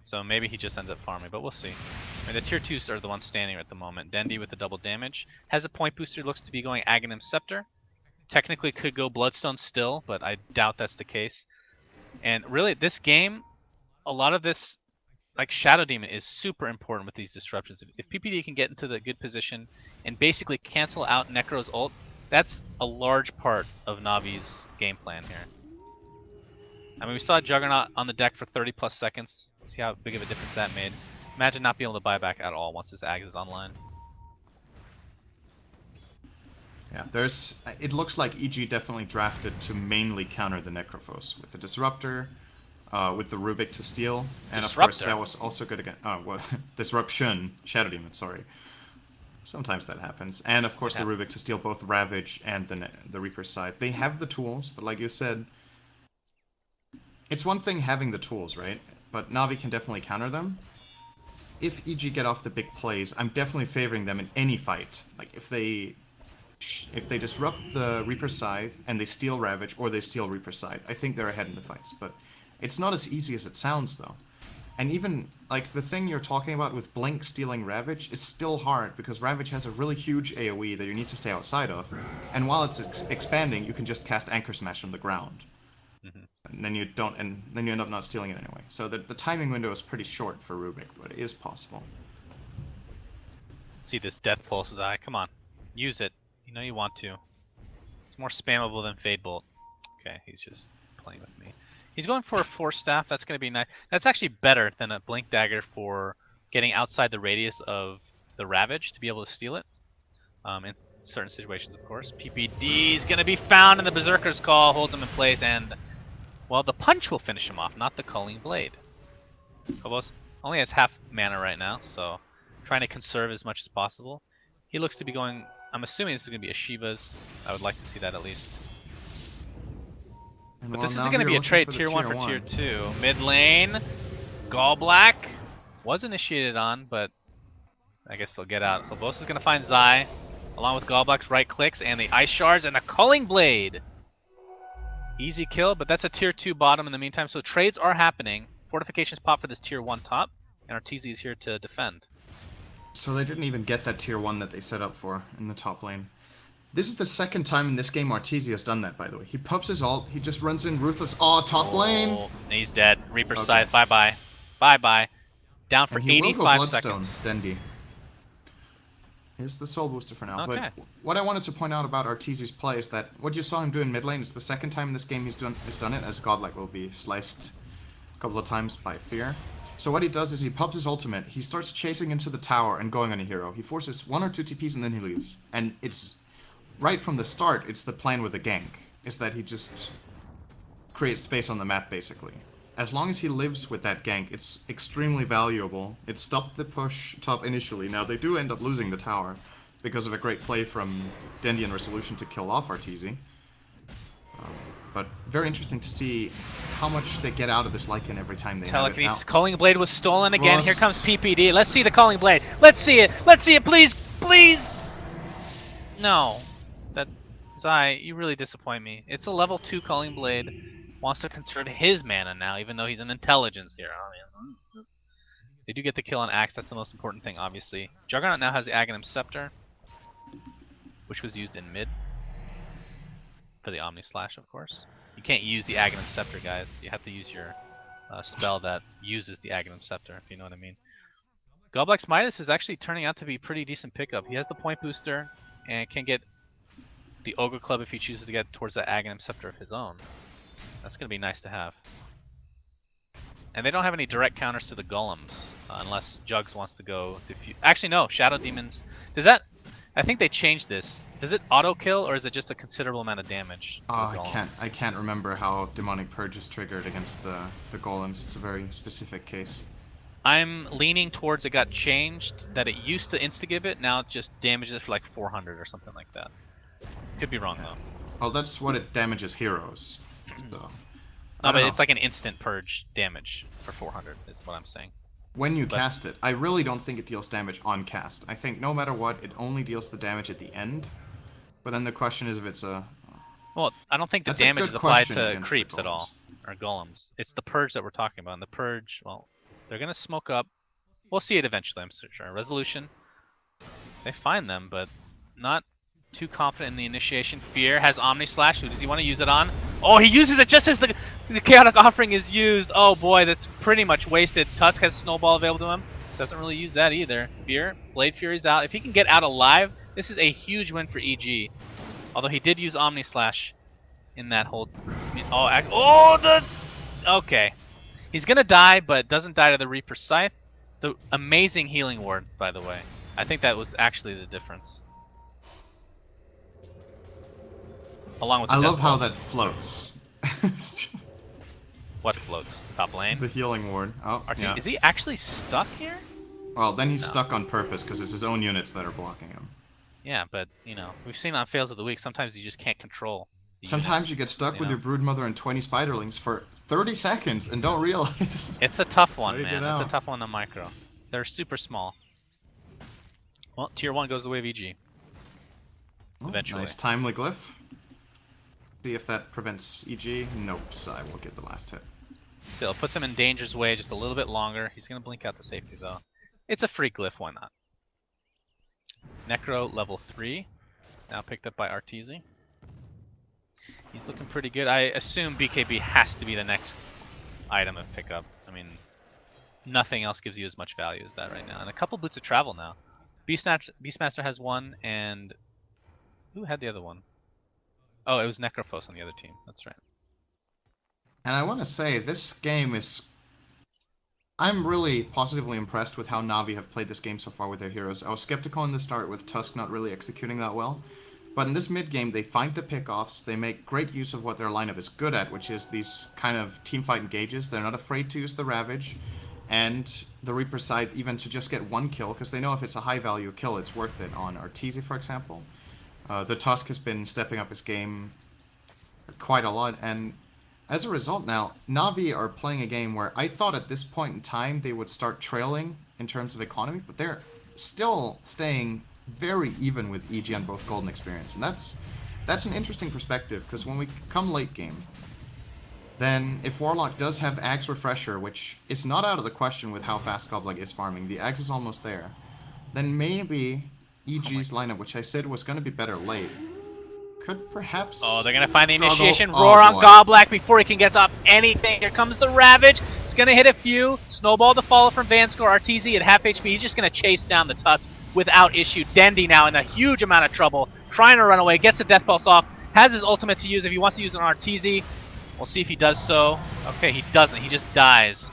Speaker 1: So maybe he just ends up farming, but we'll see. I mean, the tier 2s are the ones standing at the moment. Dendi with the double damage. Has a point booster, looks to be going Aghanim Scepter. Technically could go Bloodstone still, but I doubt that's the case. And really, this game, a lot of this, like Shadow Demon, is super important with these disruptions. If PPD can get into the good position and basically cancel out Necro's ult, that's a large part of Navi's game plan here. I mean, we saw Juggernaut on the deck for 30 plus seconds. See how big of a difference that made. Imagine not being able to buy back at all once this Ag is online.
Speaker 2: Yeah, it looks like EG definitely drafted to mainly counter the Necrophos with the Disruptor, with the Rubik to steal, and of course that was also good again. Oh, well, Disruption, Shadow Demon, sorry. Sometimes that happens. And of course the Rubik to steal both Ravage and the Reaper's Scythe. They have the tools, but like you said, it's one thing having the tools, right? But Navi can definitely counter them. If EG get off the big plays, I'm definitely favoring them in any fight. Like if they disrupt the Reaper's Scythe and they steal Ravage or they steal Reaper's Scythe, I think they're ahead in the fights. But it's not as easy as it sounds, though. And even, like, the thing you're talking about with Blink stealing Ravage is still hard, because Ravage has a really huge AoE that you need to stay outside of. And while it's expanding, you can just cast Anchor Smash on the ground. And then you end up not stealing it anyway. So the timing window is pretty short for Rubik, but it is possible.
Speaker 1: See this Death Pulse's eye. Come on. Use it. You know you want to. It's more spammable than Fade Bolt. Okay, he's just playing with me. He's going for a Force Staff. That's going to be nice. That's actually better than a Blink Dagger for getting outside the radius of the Ravage to be able to steal it. In certain situations, of course. PPD is going to be found in the Berserker's Call. Holds him in place, and, well, the Punch will finish him off, not the Culling Blade. Phobos only has half mana right now, so trying to conserve as much as possible. He looks to be going... I'm assuming this is going to be a Shiva's. I would like to see that at least.
Speaker 2: And
Speaker 1: but this is going to be a trade tier 1 for tier 2. Mid lane, Gallblack was initiated on, but I guess they'll get out. Phobos is going to find Zai, along with Gallblack's right clicks and the Ice Shards and the Culling Blade. Easy kill, but that's a tier 2 bottom in the meantime. So trades are happening. Fortifications pop for this tier 1 top, and Arteezy is here to defend.
Speaker 2: So they didn't even get that tier 1 that they set up for in the top lane. This is the second time in this game Arteezy has done that, by the way. He pops his ult, he just runs in Ruthless. Oh, top lane!
Speaker 1: He's dead. Reaper's Scythe, bye-bye. Bye-bye. Down for 85 seconds.
Speaker 2: Dendi. Here's the soul booster for now.
Speaker 1: Okay.
Speaker 2: But what I wanted to point out about Arteezy's play is that what you saw him do in mid lane is the second time in this game he's done it, as Godlike will be sliced a couple of times by Fear. So what he does is he pops his ultimate, he starts chasing into the tower and going on a hero. He forces 1 or 2 TPs and then he leaves. And it's right from the start, it's the plan with the gank, is that he just creates space on the map, basically. As long as he lives with that gank, it's extremely valuable. It stopped the push top initially. Now, they do end up losing the tower because of a great play from Dendi and Resolution to kill off Arteezy. But very interesting to see how much they get out of this Lycan every time they have it.
Speaker 1: Telekinesis. Calling Blade was stolen again. Rust. Here comes PPD. Let's see the Calling Blade. Let's see it. Let's see it, please. Please. No. That Zai, you really disappoint me. It's a level 2 Calling Blade. Wants to conserve his mana now, even though he's an intelligence hero. They do get the kill on Axe. That's the most important thing, obviously. Juggernaut now has the Aghanim Scepter, which was used in mid. For the Omni Slash, of course. You can't use the Aghanim Scepter, guys. You have to use your spell that uses the Aghanim Scepter, if you know what I mean. Gallblack's Midas is actually turning out to be a pretty decent pickup. He has the point booster and can get the Ogre Club if he chooses to get towards that Aghanim Scepter of his own. That's going to be nice to have. And they don't have any direct counters to the golems, unless Jugs wants to go diffuse. Actually, no. Shadow Demons. Does that? I think they changed this. Does it auto kill, or is it just a considerable amount of damage to the golem?
Speaker 2: I can't remember how Demonic Purge is triggered against the golems. It's a very specific case.
Speaker 1: I'm leaning towards it got changed. That it used to insta-give it, now it just damages it for like 400 or something like that. Could be wrong though.
Speaker 2: Oh, that's what it damages heroes. So.
Speaker 1: No, but it's like an instant purge damage for 400 is what I'm saying.
Speaker 2: When you cast it, I really don't think it deals damage on cast. I think no matter what, it only deals the damage at the end. But then the question is if it's a...
Speaker 1: Well, I don't think the damage is applied to creeps at all, or golems. It's the purge that we're talking about. And the purge, well, they're going to smoke up. We'll see it eventually, I'm sure. Resolution, they find them, but not too confident in the initiation. Fear has Omni Slash. Who does he want to use it on? Oh, he uses it just as the Chaotic Offering is used. Oh boy, that's pretty much wasted. Tusk has Snowball available to him. Doesn't really use that either. Fear, Blade Fury's out. If he can get out alive, this is a huge win for EG. Although he did use Omni Slash in that whole... Okay. He's gonna die, but doesn't die to the Reaper Scythe. The amazing healing ward, by the way. I think that was actually the difference. Along with the
Speaker 2: I love how
Speaker 1: pulse.
Speaker 2: that floats.
Speaker 1: What floats? Top lane?
Speaker 2: The healing ward. Oh, yeah.
Speaker 1: Is he actually stuck here?
Speaker 2: Well, then he's stuck on purpose because it's his own units that are blocking him.
Speaker 1: Yeah, but, you know, we've seen on Fails of the Week, sometimes you just can't control the
Speaker 2: Sometimes
Speaker 1: units,
Speaker 2: you get stuck with your Broodmother and 20 Spiderlings for 30 seconds and don't realize.
Speaker 1: It's a tough one, man. It's a tough one on micro. They're super small. Well, tier 1 goes the way of EG. Eventually.
Speaker 2: Nice timely glyph. See if that prevents EG. Nope, Psy will get the last hit.
Speaker 1: Still, puts him in danger's way just a little bit longer. He's going to blink out to safety, though. It's a free glyph, why not? Necro level 3. Now picked up by Arteezy. He's looking pretty good. I assume BKB has to be the next item of pickup. I mean, nothing else gives you as much value as that right now. And a couple Boots of Travel now. Beastmaster has one, and... who had the other one? Oh, it was Necrophos on the other team. That's right.
Speaker 2: And I want to say, this game is... I'm really positively impressed with how Na'Vi have played this game so far with their heroes. I was skeptical in the start with Tusk not really executing that well. But in this mid-game, they find the pickoffs, they make great use of what their lineup is good at, which is these kind of teamfight engages. They're not afraid to use the Ravage and the Reaper Scythe even to just get one kill, because they know if it's a high-value kill, it's worth it on Arteezy, for example. The Tusk has been stepping up his game quite a lot, and as a result now, Na'Vi are playing a game where I thought at this point in time they would start trailing in terms of economy, but they're still staying very even with EG on both Golden Experience, and that's an interesting perspective, because when we come late game, then if Warlock does have Axe Refresher, which is not out of the question with how fast Goblik is farming, the Axe is almost there, then maybe EG's lineup, which I said was going to be better late, could perhaps...
Speaker 1: Oh, they're going to find the initiation roar on Goblik before he can get up anything. Here comes the Ravage. It's going to hit a few. Snowball to follow from Vanscore. Arteezy at half HP. He's just going to chase down the Tusk without issue. Dendy now in a huge amount of trouble. Trying to run away. Gets a Death Pulse off. Has his ultimate to use if he wants to use an Arteezy. We'll see if he does so. Okay, he doesn't. He just dies.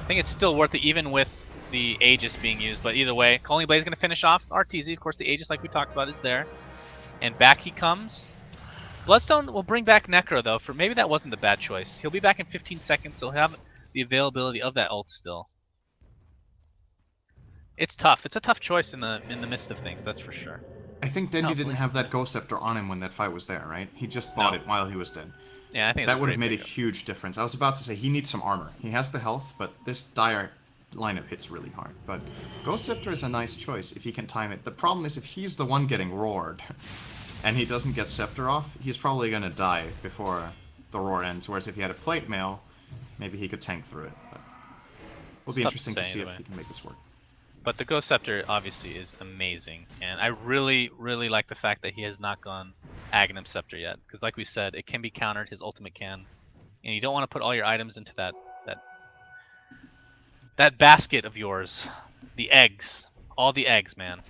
Speaker 1: I think it's still worth it even with the Aegis being used, but either way, Calling Blade is going to finish off Arteezy. Of course, the Aegis, like we talked about, is there. And back he comes. Bloodstone will bring back Necro, though, for maybe that wasn't the bad choice. He'll be back in 15 seconds, so he'll have the availability of that ult still. It's tough. It's a tough choice in the midst of things, that's for sure.
Speaker 2: I think Dendy didn't have that Ghost Scepter on him when that fight was there, right? He just bought it while he was dead.
Speaker 1: Yeah, I think
Speaker 2: that would have made a huge difference. I was about to say he needs some armor. He has the health, but this dire lineup hits really hard. But Ghost Scepter is a nice choice if he can time it. The problem is if he's the one getting roared and he doesn't get Scepter off, he's probably going to die before the roar ends. Whereas if he had a Plate Mail, maybe he could tank through it. But it'll be interesting to see if he can make this work.
Speaker 1: But the Ghost Scepter obviously is amazing, and I really, really like the fact that he has not gone Aghanim Scepter yet, because like we said, it can be countered, his ultimate can, and you don't want to put all your items into that basket of yours, the eggs, all the eggs, man.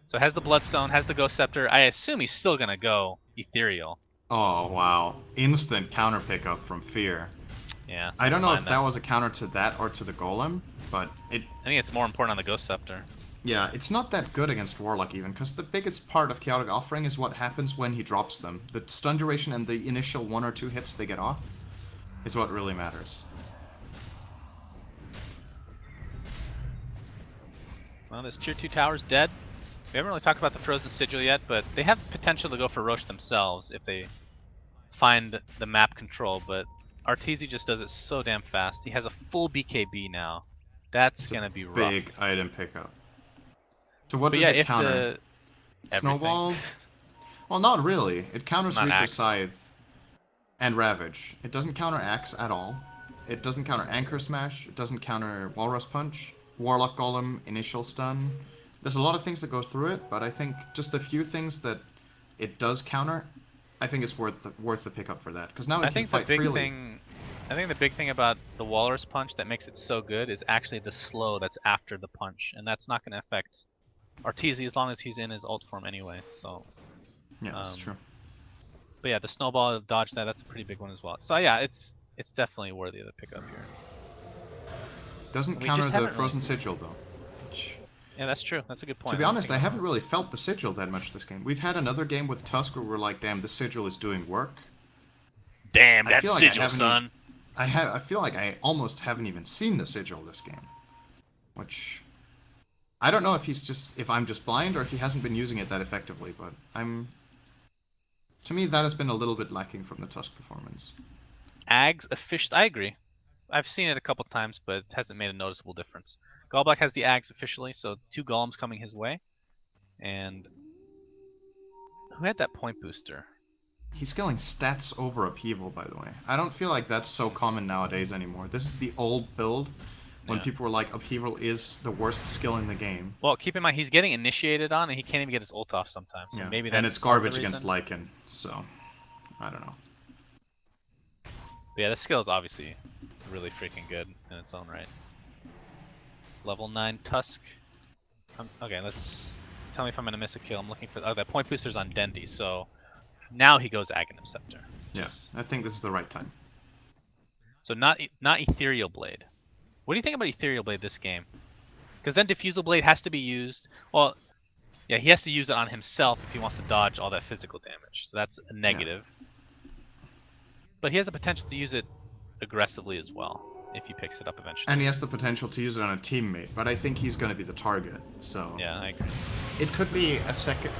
Speaker 1: So has the Bloodstone, has the Ghost Scepter. I assume he's still gonna go Ethereal.
Speaker 2: Oh wow, instant counter pickup from Fear.
Speaker 1: Yeah.
Speaker 2: I don't know if
Speaker 1: mind
Speaker 2: that was a counter to that or to the Golem, but it.
Speaker 1: I think it's more important on the Ghost Scepter.
Speaker 2: Yeah, it's not that good against Warlock even, because the biggest part of Chaotic Offering is what happens when he drops them. The stun duration and the initial 1 or 2 hits they get off is what really matters.
Speaker 1: Well, this tier 2 tower's dead. We haven't really talked about the Frozen Sigil yet, but they have potential to go for Roche themselves if they find the map control, but Arteezy just does it so damn fast. He has a full BKB now. That's gonna be rough.
Speaker 2: Big item pickup. So what
Speaker 1: But
Speaker 2: does
Speaker 1: yeah,
Speaker 2: it
Speaker 1: if
Speaker 2: counter? Snowball? Well, not really. It counters
Speaker 1: Not
Speaker 2: Reaper
Speaker 1: Axe.
Speaker 2: Scythe and Ravage. It doesn't counter Axe at all. It doesn't counter Anchor Smash. It doesn't counter Walrus Punch. Warlock Golem, Initial Stun. There's a lot of things that go through it, but I think just the few things that it does counter, I think it's worth the pickup for that. Because now it can fight freely.
Speaker 1: I think the big thing about the Walrus Punch that makes it so good is actually the slow that's after the punch, and that's not going to affect Arteezy as long as he's in his ult form anyway. So
Speaker 2: yeah, that's true.
Speaker 1: But yeah, the snowball dodge that's a pretty big one as well. So yeah, it's definitely worthy of the pickup here.
Speaker 2: Doesn't counter the Frozen Sigil though.
Speaker 1: Yeah, that's true. That's a good point.
Speaker 2: To be honest, I haven't really felt the Sigil that much this game. We've had another game with Tusk where we're like, damn, the Sigil is doing work.
Speaker 1: Damn, that Sigil, son.
Speaker 2: I feel like I almost haven't even seen the Sigil this game. Which I don't know if I'm just blind or if he hasn't been using it that effectively, but to me that has been a little bit lacking from the Tusk performance.
Speaker 1: Ags official, I agree. I've seen it a couple times, but it hasn't made a noticeable difference. Gallblack has the Ags officially, so 2 Golems coming his way. And who had that point booster?
Speaker 2: He's scaling stats over Upheaval, by the way. I don't feel like that's so common nowadays anymore. This is the old build when people were like, Upheaval is the worst skill in the game.
Speaker 1: Well, keep in mind, he's getting initiated on, and he can't even get his ult off sometimes. So maybe that's
Speaker 2: and it's garbage against Lycan, so I don't know.
Speaker 1: But yeah, this skill is obviously really freaking good in its own right. Level 9 Tusk. Okay, let's tell me if I'm gonna miss a kill. I'm looking for that point booster's on Dendi, so now he goes Aghanim Scepter.
Speaker 2: Yes, I think this is the right time.
Speaker 1: So not Ethereal Blade. What do you think about Ethereal Blade this game? Because then Diffusal Blade has to be used. Well, yeah, he has to use it on himself if he wants to dodge all that physical damage. So that's a negative. Yeah. But he has the potential to use it aggressively as well if he picks it up eventually.
Speaker 2: And he has the potential to use it on a teammate, but I think he's going to be the target. So
Speaker 1: yeah, I agree.
Speaker 2: It could be a second.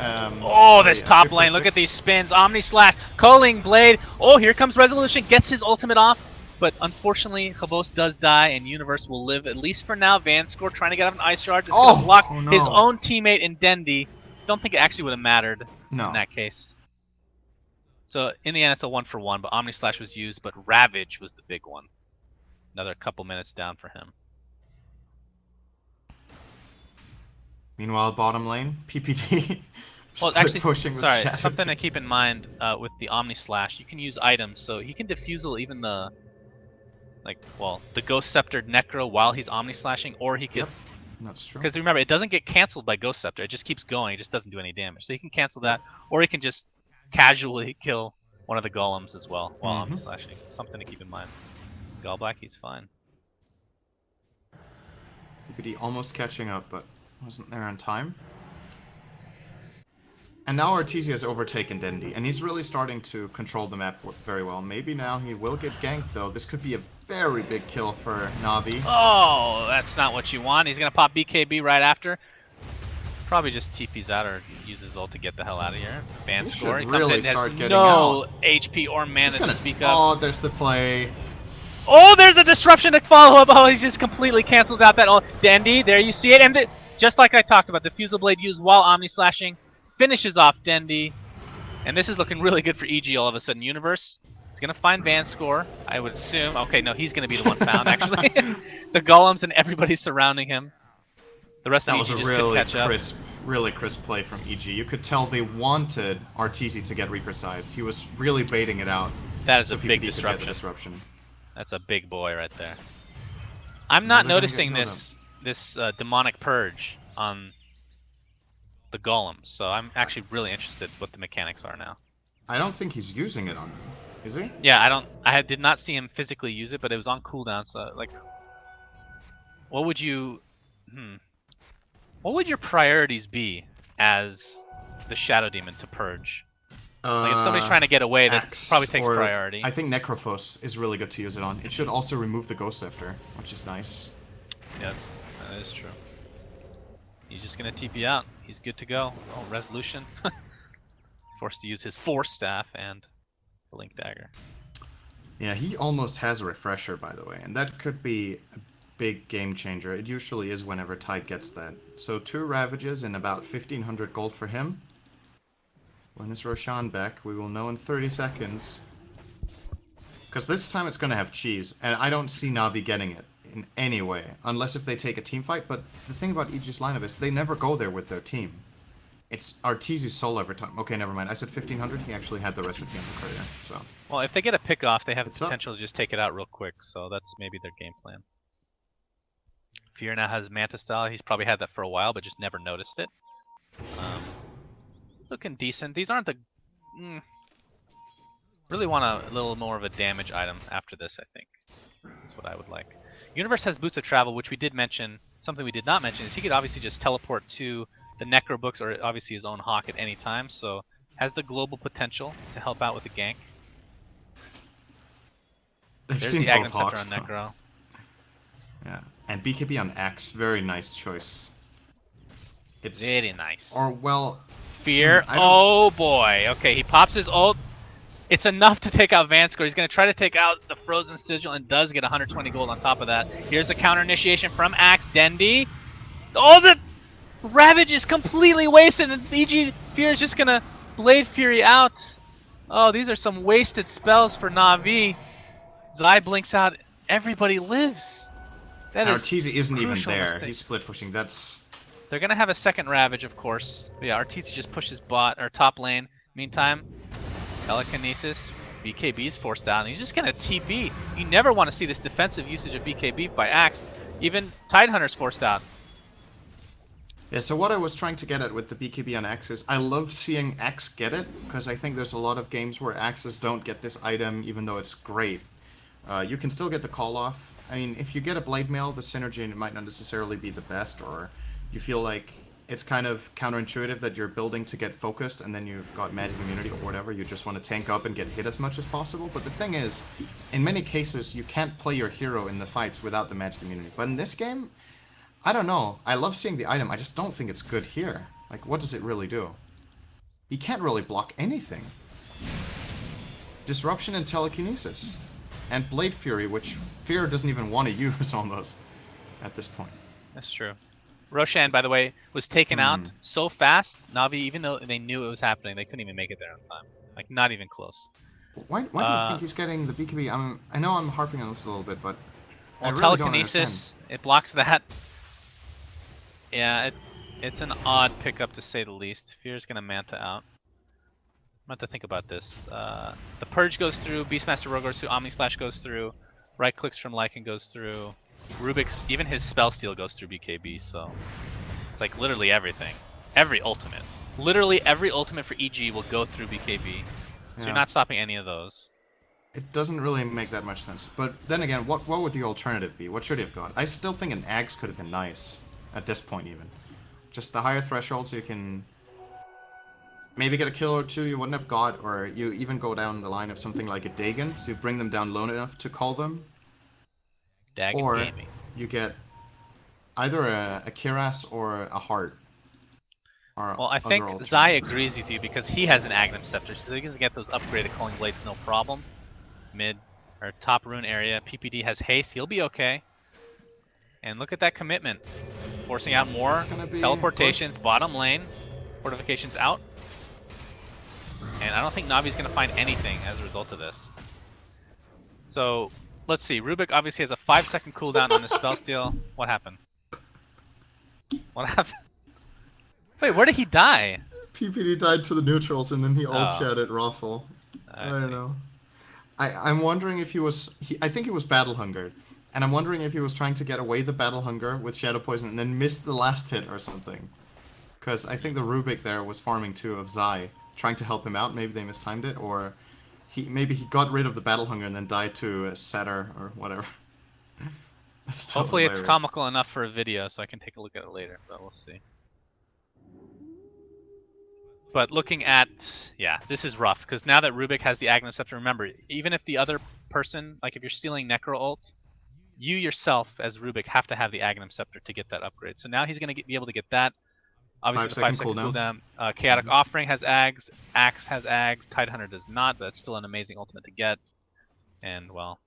Speaker 1: This top lane! Look at these spins. Omni Slash, Culling Blade. Oh, here comes Resolution. Gets his ultimate off. But unfortunately, Chavos does die, and Universe will live, at least for now. Vanscore trying to get off an Ice Shard. Just gonna block his own teammate in Dendi. Don't think it actually would have mattered in that case. So in the end, it's a 1-for-1, but Omni Slash was used, but Ravage was the big one. Another couple minutes down for him.
Speaker 2: Meanwhile, bottom lane, PPD.
Speaker 1: Well, actually, sorry, something to keep in mind with the Omni Slash, you can use items, so he can defusal even the Ghost Sceptered Necro while he's Omni Slashing, or he could.
Speaker 2: Yep, that's true.
Speaker 1: Because remember, it doesn't get canceled by Ghost Scepter; it just keeps going. It just doesn't do any damage. So he can cancel that, or he can just casually kill one of the golems as well while Omni Slashing. Something to keep in mind. Gallblack, he's fine.
Speaker 2: PPD almost catching up, but wasn't there in time. And now Arteezy has overtaken Dendi, and he's really starting to control the map very well. Maybe now he will get ganked, though. This could be a very big kill for Na'Vi.
Speaker 1: Oh, that's not what you want. He's going to pop BKB right after. Probably just TP's out or uses ult to get the hell out of here. Ban score. He comes in, has no HP or mana to speak of.
Speaker 2: Oh, there's the play.
Speaker 1: Oh, there's a disruption to follow up. Oh, he just completely cancels out that ult. Dendi, there you see it. And just like I talked about, the Fusel Blade used while Omni Slashing finishes off Dendi. And this is looking really good for EG all of a sudden. Universe is going to find Vanscore, I would assume. Okay, no, he's going to be the one found, actually. The golems and everybody surrounding him. The rest of EG just couldn't catch up.
Speaker 2: Really crisp play from EG. You could tell they wanted Arteezy to get Reaper Scythe. He was really baiting it out.
Speaker 1: That is a big disruption. That's a big boy right there. I'm not noticing this demonic purge on the golems, so I'm actually really interested what the mechanics are now.
Speaker 2: I don't think he's using it on them. Is he?
Speaker 1: Yeah, I did not see him physically use it, but it was on cooldown. So like, what would you? What would your priorities be as the Shadow Demon to purge? Like if somebody's trying to get away, that probably
Speaker 2: Axe,
Speaker 1: takes
Speaker 2: or
Speaker 1: priority.
Speaker 2: I think Necrophos is really good to use it on. It should also remove the Ghost Scepter, which is nice.
Speaker 1: Yeah, that is true. He's just gonna TP out. He's good to go. Oh, resolution. Forced to use his Force Staff and the Link Dagger.
Speaker 2: Yeah, he almost has a refresher, by the way, and that could be a big game changer. It usually is whenever Tide gets that. So 2 Ravages and about 1500 gold for him. When is Roshan back? We will know in 30 seconds. Because this time it's going to have cheese, and I don't see Na'Vi getting it in any way, unless if they take a team fight. But the thing about EG's lineup is they never go there with their team. It's Arteezy's solo every time. Okay, never mind. I said 1500. He actually had the recipe on the courier, so.
Speaker 1: Well, if they get a pick off, they have the
Speaker 2: It's up.
Speaker 1: potential to just take it out real quick. So that's maybe their game plan. Fear now has Manta style. He's probably had that for a while, but just never noticed it. He's looking decent. These aren't the. Really want a little more of a damage item after this, I think. That's what I would like. Universe has Boots of Travel, which we did mention. Something we did not mention is he could obviously just teleport to the Necro books or obviously his own Hawk at any time. So has the global potential to help out with the gank. There's the Aghanim Scepter on Necro.
Speaker 2: Yeah, and BKB on Axe, very nice choice. It's
Speaker 1: very nice.
Speaker 2: Or well,
Speaker 1: Fear. Oh boy. Okay, he pops his ult. It's enough to take out Vanscore. He's going to try to take out the Frozen Sigil and does get 120 gold on top of that. Here's the counter initiation from Axe. Dendi. Oh, the Ravage is completely wasted, and EG Fear is just going to Blade Fury out. Oh, these are some wasted spells for Na'Vi. Zai blinks out. Everybody lives. That is
Speaker 2: Arteezy isn't even there.
Speaker 1: mistake.
Speaker 2: He's split pushing. That's.
Speaker 1: They're going to have a second Ravage, of course. But yeah, Arteezy just pushes bot or top lane. Meantime, Telekinesis, BKB's forced out, and he's just gonna TP. You never want to see this defensive usage of BKB by Axe. Even Tidehunter's forced out.
Speaker 2: Yeah, so what I was trying to get at with the BKB on Axe is I love seeing Axe get it, because I think there's a lot of games where Axes don't get this item, even though it's great. You can still get the call off. I mean, if you get a Blade Mail, the synergy might not necessarily be the best, or you feel like it's kind of counterintuitive that you're building to get focused and then you've got magic immunity or whatever. You just want to tank up and get hit as much as possible. But the thing is, in many cases, you can't play your hero in the fights without the magic immunity. But in this game, I don't know. I love seeing the item. I just don't think it's good here. Like, what does it really do? He can't really block anything. Disruption and Telekinesis. And Blade Fury, which Fear doesn't even want to use almost at this point.
Speaker 1: That's true. Roshan, by the way, was taken out so fast. Na'Vi, even though they knew it was happening, they couldn't even make it there on time. Like, not even close.
Speaker 2: Why do you think he's getting the BKB? I know I'm harping on this a little bit, but
Speaker 1: well,
Speaker 2: I really
Speaker 1: Telekinesis, it blocks that. Yeah, it's an odd pickup to say the least. Fear's gonna Manta out. I'm going to think about this. The Purge goes through, Beastmaster Rogue goes through, Omni Slash goes through, right clicks from Lycan goes through. Rubik's, even his spell steal goes through BKB, so it's like literally everything. Every ultimate. Literally every ultimate for EG will go through BKB. So you're not stopping any of those.
Speaker 2: It doesn't really make that much sense. But then again, what would the alternative be? What should he have got? I still think an Axe could have been nice. At this point even. Just the higher threshold so you can maybe get a kill or two you wouldn't have got, or you even go down the line of something like a Dagon, so you bring them down low enough to call them.
Speaker 1: Dagon
Speaker 2: or
Speaker 1: gaming.
Speaker 2: You get either a Kiras or a Heart. Or
Speaker 1: well, I think Zai agrees with you because he has an Aghanim Scepter, so he can get those upgraded Culling Blades no problem. Mid, or top rune area, PPD has haste, he'll be okay. And look at that commitment. Forcing out more teleportations, bottom lane, fortifications out. And I don't think Navi's going to find anything as a result of this. So, let's see. Rubik obviously has a 5-second cooldown on his spell steal. What happened? What happened? Wait, where did he die?
Speaker 2: PPD died to the neutrals and then he ult-chatted Raffle. I don't know. I'm wondering if he was... I think he was battle hungered. And I'm wondering if he was trying to get away the battle hunger with Shadow Poison and then missed the last hit or something. Because I think the Rubik there was farming too of Zai, trying to help him out. Maybe they mistimed it, or Maybe he got rid of the battle hunger and then died to a satyr or whatever.
Speaker 1: Hopefully it's
Speaker 2: hilarious.
Speaker 1: comical enough for a video so I can take a look at it later, but we'll see. But looking at, yeah, this is rough, because now that Rubik has the Aghanim Scepter, remember, even if the other person, like if you're stealing Necro ult, you yourself as Rubik have to have the Aghanim Scepter to get that upgrade. So now he's going to be able to get that. Obviously the 5-second cooldown. Chaotic Offering has Ags, Axe has Ags, Tidehunter does not, but that's still an amazing ultimate to get. And, well,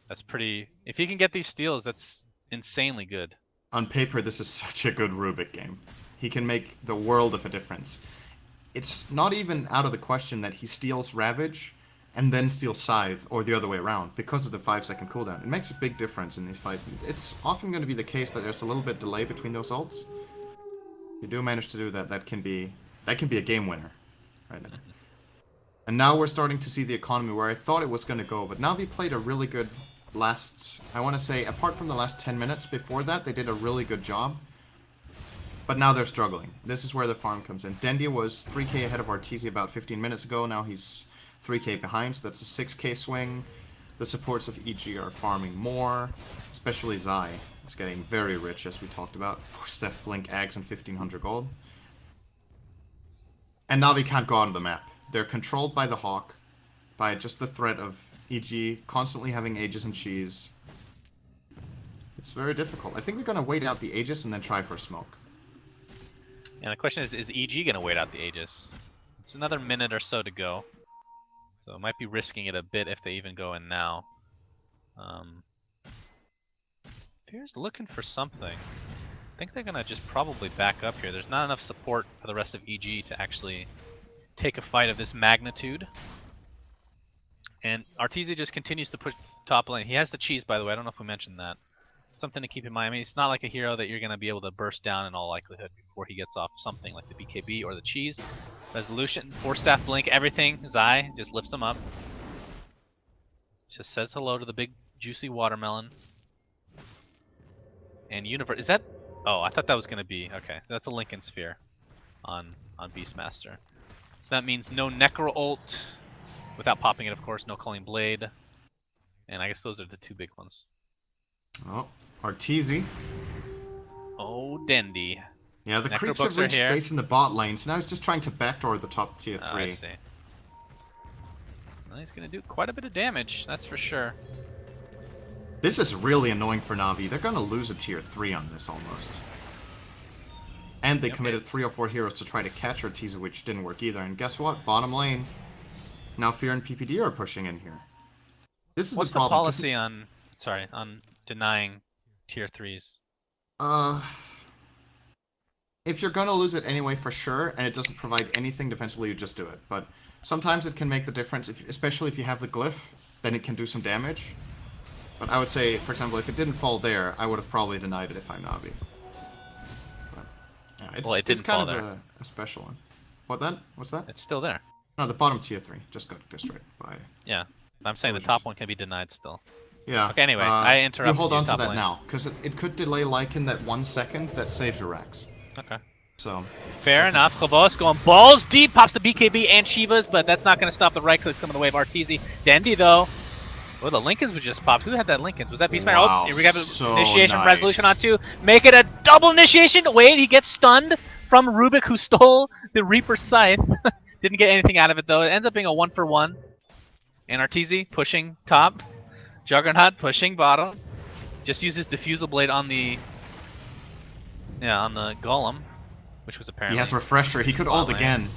Speaker 1: that's pretty... If he can get these steals, that's insanely good.
Speaker 2: On paper, this is such a good Rubik game. He can make the world of a difference. It's not even out of the question that he steals Ravage and then steals Scythe, or the other way around, because of the 5-second cooldown. It makes a big difference in these fights. It's often going to be the case that there's a little bit delay between those ults. If you do manage to do that, that can be a game winner right now. And now we're starting to see the economy where I thought it was going to go, but Na'Vi played a really good last... I want to say, apart from the last 10 minutes before that, they did a really good job. But now they're struggling. This is where the farm comes in. Dendy was 3k ahead of Arteezy about 15 minutes ago. Now he's 3k behind, so that's a 6k swing. The supports of EG are farming more, especially Zai. He's getting very rich, as we talked about. 4-step Blink, Ags, and 1500 gold. And Na'Vi can't go out on the map. They're controlled by the Hawk, by just the threat of EG constantly having Aegis and Cheese. It's very difficult. I think they're going to wait out the Aegis and then try for smoke.
Speaker 1: And the question is EG going to wait out the Aegis? It's another minute or so to go. So it might be risking it a bit if they even go in now. Fear's looking for something. I think they're going to just probably back up here. There's not enough support for the rest of EG to actually take a fight of this magnitude. And Arteezy just continues to push top lane. He has the cheese, by the way. I don't know if we mentioned that. Something to keep in mind. I mean, it's not like a hero that you're going to be able to burst down in all likelihood before he gets off something like the BKB or the cheese. Resolution, 4-staff blink, everything. Zai just lifts him up. Just says hello to the big juicy watermelon. And Universe, is that... Oh, I thought that was going to be... Okay, that's a Lincoln Sphere on Beastmaster. So that means no Necro ult, without popping it, of course, no Culling Blade. And I guess those are the two big ones.
Speaker 2: Oh, Arteezy.
Speaker 1: Oh, Dendy.
Speaker 2: Yeah, the creeps have reached base in the bot lane, so now he's just trying to backdoor the top tier 3.
Speaker 1: I see. Well, he's going to do quite a bit of damage, that's for sure.
Speaker 2: This is really annoying for Na'Vi. They're going to lose a tier 3 on this almost. And they committed 3 or 4 heroes to try to catch Arteezy, which didn't work either. And guess what? Bottom lane. Now Fear and PPD are pushing in here. This is
Speaker 1: What's
Speaker 2: the problem.
Speaker 1: What's the policy on... Sorry, on denying tier 3s?
Speaker 2: If you're going to lose it anyway for sure, and it doesn't provide anything defensively, you just do it. But sometimes it can make the difference, especially if you have the glyph, then it can do some damage. But I would say, for example, if it didn't fall there, I would have probably denied it if I'm Na'Vi. Yeah, it's kind of a special one. What's that?
Speaker 1: It's still there.
Speaker 2: No, the bottom tier 3 just got destroyed by...
Speaker 1: Yeah, I'm saying the top one can be denied still.
Speaker 2: Yeah.
Speaker 1: Okay, anyway, I interrupted
Speaker 2: you. Hold on to that
Speaker 1: lane.
Speaker 2: now, because it could delay Lycan that 1 second that saves your racks.
Speaker 1: Okay.
Speaker 2: So.
Speaker 1: Fair enough. Kavos going balls deep, pops the BKB and Shivas, but that's not going to stop the right click coming the way of Arteezy. Dendy, though. Oh, the Lincolns was just popped. Who had that Lincolns? Was that Beastmaster?
Speaker 2: Wow,
Speaker 1: oh, here we got
Speaker 2: so
Speaker 1: initiation
Speaker 2: nice.
Speaker 1: resolution on 2. Make it a double initiation. Wait, he gets stunned from Rubik, who stole the Reaper Scythe. Didn't get anything out of it, though. It ends up being a 1-for-1. And Arteezy pushing top. Juggernaut pushing bottom. Just uses Diffusal Blade on the... Yeah, on the Golem. Which was apparently...
Speaker 2: He has Refresher. He could ult again.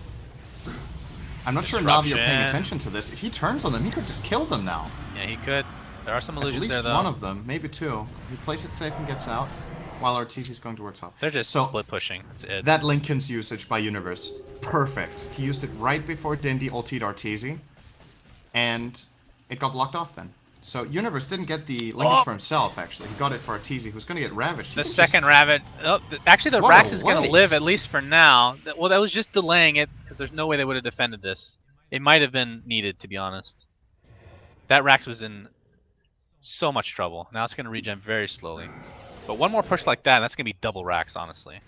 Speaker 2: I'm not sure Na'Vi are paying attention to this. If he turns on them, he could just kill them now.
Speaker 1: Yeah, he could. There are some illusions there, though.
Speaker 2: At least one of them, maybe 2. He plays it safe and gets out, while Arteezy's going to work top.
Speaker 1: They're just split pushing. That's it.
Speaker 2: That Lincoln's usage by Universe, perfect. He used it right before Dendy ultied Arteezy, and it got blocked off then. So Universe didn't get the Lincolns for himself, actually. He got it for Arteezy, who's going to get ravaged.
Speaker 1: The second Ravage... Oh, actually, the Rax is going to live, at least for now. Well, that was just delaying it, because there's no way they would have defended this. It might have been needed, to be honest. That Rax was in so much trouble. Now it's going to regen very slowly. But one more push like that, that's going to be double Rax, honestly.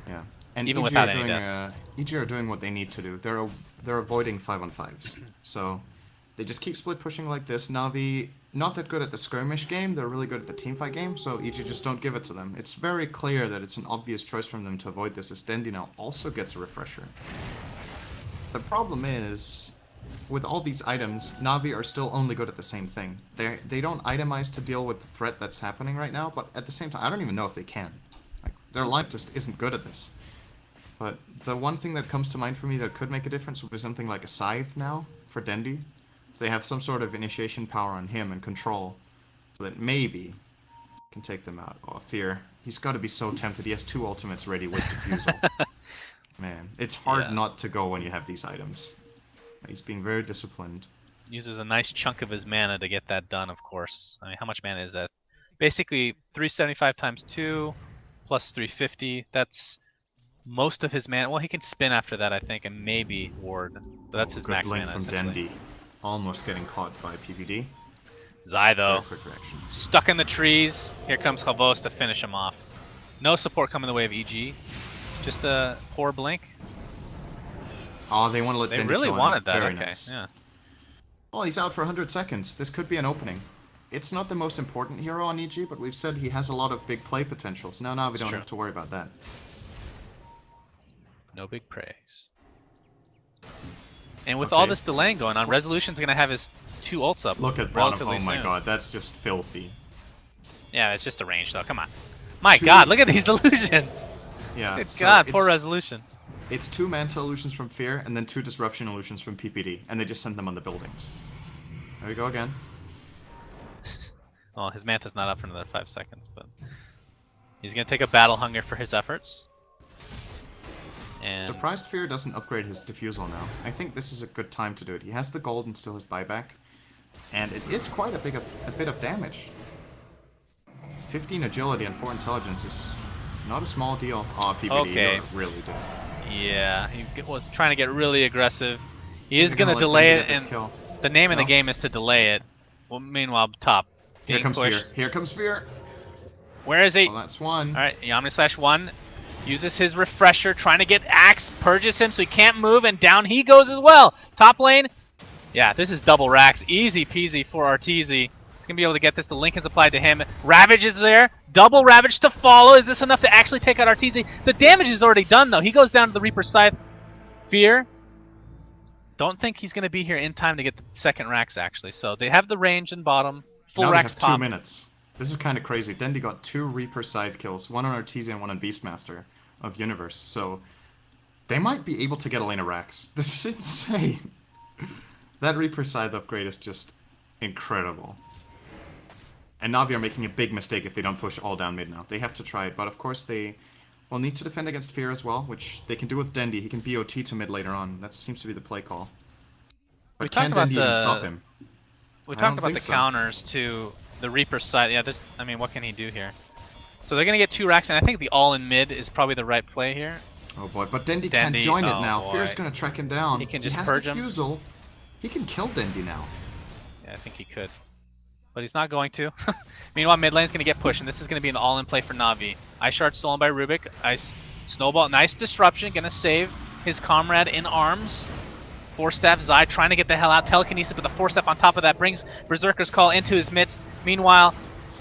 Speaker 2: Yeah. And
Speaker 1: even
Speaker 2: EG
Speaker 1: without any deaths.
Speaker 2: EG are doing what they need to do. They're avoiding 5-on-5s. So They just keep split pushing like this. Na'Vi, not that good at the skirmish game, they're really good at the teamfight game, so EG just don't give it to them. It's very clear that it's an obvious choice from them to avoid this, as Dendi now also gets a refresher. The problem is, with all these items, Na'Vi are still only good at the same thing. They don't itemize to deal with the threat that's happening right now, but at the same time, I don't even know if they can. Like, their line just isn't good at this. But the one thing that comes to mind for me that could make a difference would be something like a Scythe now for Dendi. So they have some sort of initiation power on him and control, so that maybe can take them out. Oh, Fear. He's got to be so tempted. He has 2 ultimates ready with Diffusal. Man, it's hard not to go when you have these items. He's being very disciplined.
Speaker 1: Uses a nice chunk of his mana to get that done, of course. I mean, how much mana is that? Basically, 375 times 2 plus 350. That's most of his mana. Well, he can spin after that, I think, and maybe ward. But that's his max mana,
Speaker 2: from
Speaker 1: essentially.
Speaker 2: Dendi. Almost getting caught by PVD.
Speaker 1: Zai, though, stuck in the trees. Here comes Havos to finish him off. No support coming the way of EG. Just a poor blink.
Speaker 2: Oh, they want to let Dendi
Speaker 1: really
Speaker 2: kill him.
Speaker 1: wanted that.
Speaker 2: Very
Speaker 1: Okay,
Speaker 2: nice.
Speaker 1: yeah.
Speaker 2: Well, he's out for 100 seconds. This could be an opening. It's not the most important hero on EG, but we've said he has a lot of big play potential. So now we don't have to worry about that.
Speaker 1: No big praise. And with all this delaying going on, Resolution's going to have his 2 ults up.
Speaker 2: Look at bottom. Oh my god, that's just filthy.
Speaker 1: Yeah, it's just a range though. Come on. My god, look at these illusions.
Speaker 2: Yeah.
Speaker 1: Good god, poor Resolution.
Speaker 2: It's 2 Manta illusions from Fear, and then 2 Disruption illusions from PPD, and they just sent them on the buildings. There we go again.
Speaker 1: Well, his Manta's not up for another 5 seconds, but he's going to take a Battle Hunger for his efforts. And
Speaker 2: Surprised Fear doesn't upgrade his Diffusal now. I think this is a good time to do it. He has the gold and still his buyback, and it is quite a bit of damage. 15 agility and 4 intelligence is not a small deal. Oh, PPD, you're really doing it.
Speaker 1: Yeah, he was trying to get really aggressive. He is going to delay it, and the name of the game is to delay it. Well, meanwhile, top.
Speaker 2: Here comes
Speaker 1: pushed.
Speaker 2: Fear. Here comes Fear.
Speaker 1: Where is he?
Speaker 2: Well, that's 1.
Speaker 1: Alright, Yamini/1 uses his refresher, trying to get Axe, purges him so he can't move, and down he goes as well. Top lane. Yeah, this is double racks. Easy peasy for Arteezy. He's going to be able to get this. The Lincoln's applied to him. Ravage is there. Double Ravage to follow. Is this enough to actually take out Arteezy? The damage is already done, though. He goes down to the Reaper's Scythe. Fear. Don't think he's going to be here in time to get the second racks, actually. So they have the range in bottom. Full racks top.
Speaker 2: 2 minutes. This is kind of crazy. Dendi got 2 Reaper Scythe kills. 1 on Arteezy and 1 on Beastmaster of Universe. So they might be able to get a lane of racks. This is insane. That Reaper Scythe upgrade is just incredible. And Na'Vi are making a big mistake if they don't push all down mid now. They have to try it, but of course they will need to defend against Fear as well, which they can do with Dendi. He can BOT to mid later on. That seems to be the play call. But can Dendi even stop him?
Speaker 1: We talked about the counters to the Reaper side. Yeah, I mean, what can he do here? So they're going to get 2 racks, and I think the all-in mid is probably the right play here.
Speaker 2: Oh boy, but Dendi can't join it now. Fear's going to track him down.
Speaker 1: He can just purge him.
Speaker 2: He can kill Dendi now.
Speaker 1: Yeah, I think he could. But he's not going to. Meanwhile, mid lane's going to get pushed, and this is going to be an all-in play for Na'Vi. Ice Shard stolen by Rubik. Ice Snowball, nice disruption, going to save his comrade in arms. 4-step Zai trying to get the hell out. Telekinesis, but the 4-step on top of that brings Berserker's Call into his midst. Meanwhile,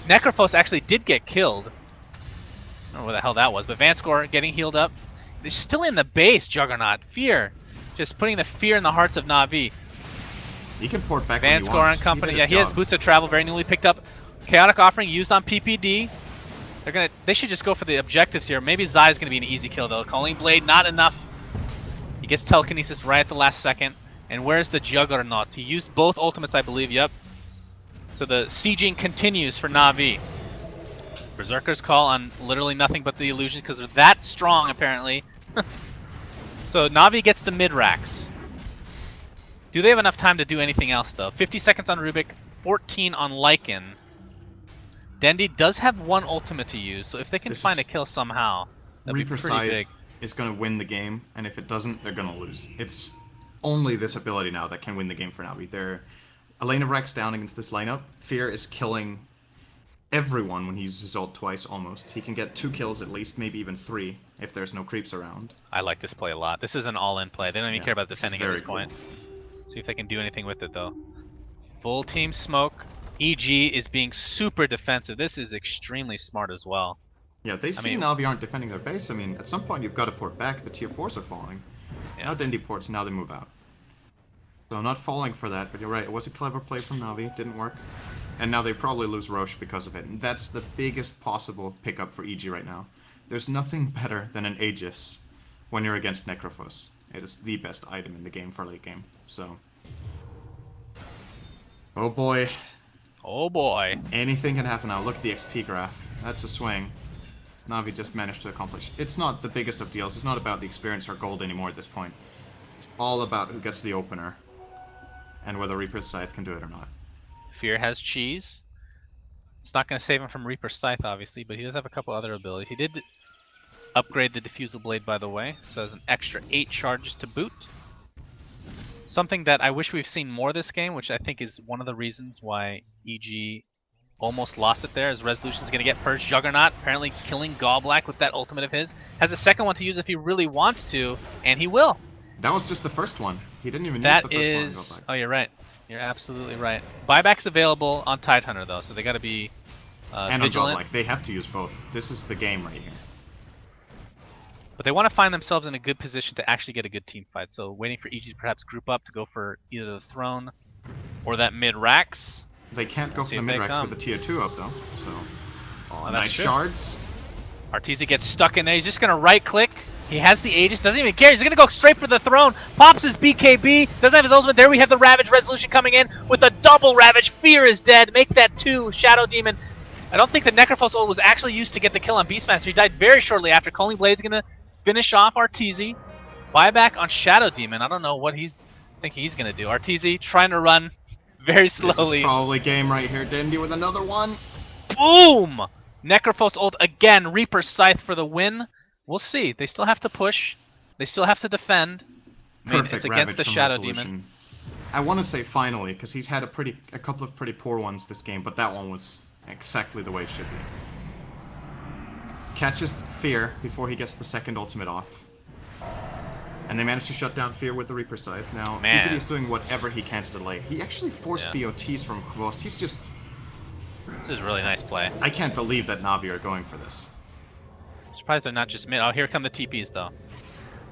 Speaker 1: Necrophos actually did get killed. I don't know where the hell that was, but Vanscore getting healed up. They're still in the base, Juggernaut. Fear. Just putting the fear in the hearts of Na'Vi.
Speaker 2: He can port back
Speaker 1: Vanscore and company. Yeah, he has Boots of Travel, very newly picked up. Chaotic Offering used on PPD. They should just go for the objectives here. Maybe Zai's gonna be an easy kill though. Calling Blade, not enough. He gets Telekinesis right at the last second. And where's the Juggernaut? He used both ultimates, I believe, yep. So the sieging continues for Na'Vi. Berserker's Call on literally nothing but the illusions because they're that strong apparently. So Na'Vi gets the mid racks. Do they have enough time to do anything else though? 50 seconds on Rubik, 14 on Lycan. Dendi does have 1 ultimate to use, so if they can find a kill somehow, that'd be pretty big.
Speaker 2: Is going to win the game, and if it doesn't, they're going to lose. It's only this ability now that can win the game for Na'Vi. They're a lane of Rex down against this lineup. Fear is killing everyone when he uses his ult twice almost. He can get 2 kills at least, maybe even 3 if there's no creeps around.
Speaker 1: I like this play a lot. This is an all-in play. They don't even care about defending at this point. See if they can do anything with it though. Full team smoke. EG is being super defensive. This is extremely smart as well.
Speaker 2: Yeah, they see Na'Vi aren't defending their base. I mean, at some point you've got to port back. The tier 4s are falling.
Speaker 1: Yeah.
Speaker 2: Now Dendi ports, now they move out. So I'm not falling for that, but you're right. It was a clever play from Na'Vi. Didn't work. And now they probably lose Roche because of it. And that's the biggest possible pickup for EG right now. There's nothing better than an Aegis when you're against Necrophos. It is the best item in the game for late game. So... oh boy.
Speaker 1: Oh boy.
Speaker 2: Anything can happen now. Look at the XP graph. That's a swing. Na'Vi just managed to accomplish. It's not the biggest of deals. It's not about the experience or gold anymore at this point. It's all about who gets the opener. And whether Reaper's Scythe can do it or not.
Speaker 1: Fear has cheese. It's not going to save him from Reaper's Scythe, obviously, but he does have a couple other abilities. He did upgrade the Diffusal Blade, by the way, so has an extra 8 charges to boot. Something that I wish we've seen more this game, which I think is one of the reasons why EG almost lost it there, is Resolution's going to get first. Juggernaut apparently killing Gallblack with that ultimate of his. Has a second one to use if he really wants to, and he will.
Speaker 2: That was just the first one. He didn't even use the first one on Gallblack.
Speaker 1: Oh, you're right. You're absolutely right. Buyback's available on Tidehunter, though, so they got to be
Speaker 2: and
Speaker 1: vigilant.
Speaker 2: on Gallblack. They have to use both. This is the game right here.
Speaker 1: But they want to find themselves in a good position to actually get a good team fight. So waiting for EG to perhaps group up to go for either the throne or that mid-Rax.
Speaker 2: They can't go for the mid-Rax with the tier 2 up, though. So, nice shards.
Speaker 1: Arteezy gets stuck in there. He's just going to right-click. He has the Aegis. Doesn't even care. He's going to go straight for the throne. Pops his BKB. Doesn't have his ultimate. There we have the Ravage Resolution coming in with a double Ravage. Fear is dead. Make that 2. Shadow Demon. I don't think the Necrophos ult was actually used to get the kill on Beastmaster. He died very shortly after. Culling Blade's going to finish off Arteezy. Buyback on Shadow Demon. I don't know what he's going to do. Arteezy trying to run very slowly.
Speaker 2: This is probably game right here. Dendi with another one.
Speaker 1: Boom! Necrophos ult again. Reaper Scythe for the win. We'll see. They still have to push. They still have to defend.
Speaker 2: Perfect
Speaker 1: it's against the Shadow Demon.
Speaker 2: I want to say finally, because he's had a couple of pretty poor ones this game, but that one was exactly the way it should be. Catches Fear before he gets the second ultimate off. And they managed to shut down Fear with the Reaper Scythe. Now, PPD is doing whatever he can to delay. He actually forced BOTs from Kvothe. He's just...
Speaker 1: This is a really nice play.
Speaker 2: I can't believe that Na'Vi are going for this.
Speaker 1: I'm surprised they're not just mid. Oh, here come the TPs, though.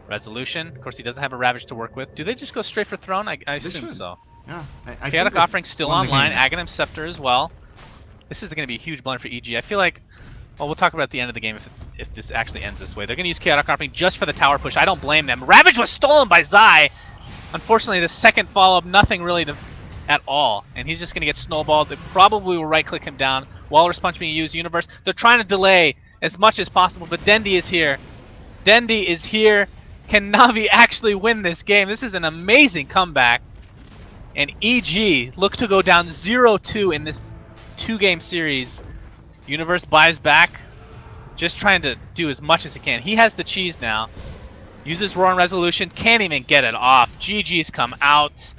Speaker 1: Resolution. Of course, he doesn't have a Ravage to work with. Do they just go straight for Throne? I assume so.
Speaker 2: Yeah.
Speaker 1: Chaotic Offering still online. Aghanim Scepter as well. This is going to be a huge blunder for EG. I feel like... Well, we'll talk about it at the end of the game if this actually ends this way. They're going to use Chaotic Offering just for the tower push. I don't blame them. Ravage was stolen by Zai. Unfortunately, the second follow-up, nothing really at all. And he's just going to get snowballed. They probably will right-click him down. Walrus Punch being used. Universe. They're trying to delay as much as possible, but Dendi is here. Dendi is here. Can Na'Vi actually win this game? This is an amazing comeback. And EG look to go down 0-2 in this 2-game series. Universe buys back, just trying to do as much as he can. He has the cheese now. Uses Roaring Resolution, can't even get it off. GG's come out.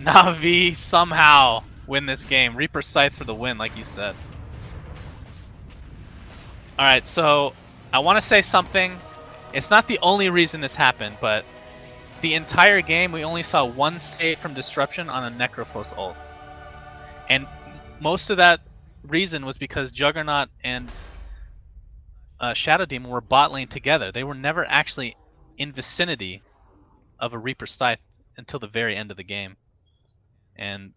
Speaker 1: Na'Vi somehow win this game. Reaper Scythe for the win, like you said. Alright, so I want to say something. It's not the only reason this happened, but the entire game we only saw one save from Disruption on a Necrophos ult. And most of that reason was because Juggernaut and Shadow Demon were bot lane together. They were never actually in vicinity of a Reaper Scythe until the very end of the game. And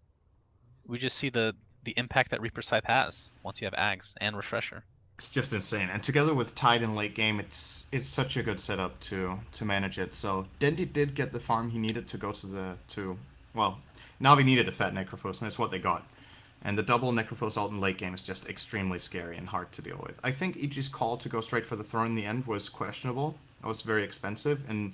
Speaker 1: we just see the impact that Reaper Scythe has once you have Ags and Refresher.
Speaker 2: It's just insane. And together with Tide in late game, it's such a good setup to manage it. So Dendi did get the farm he needed to go well, Na'Vi needed a fat Necrophos, and that's what they got. And the double Necrophos ult in late game is just extremely scary and hard to deal with. I think EG's call to go straight for the throne in the end was questionable. It was very expensive. And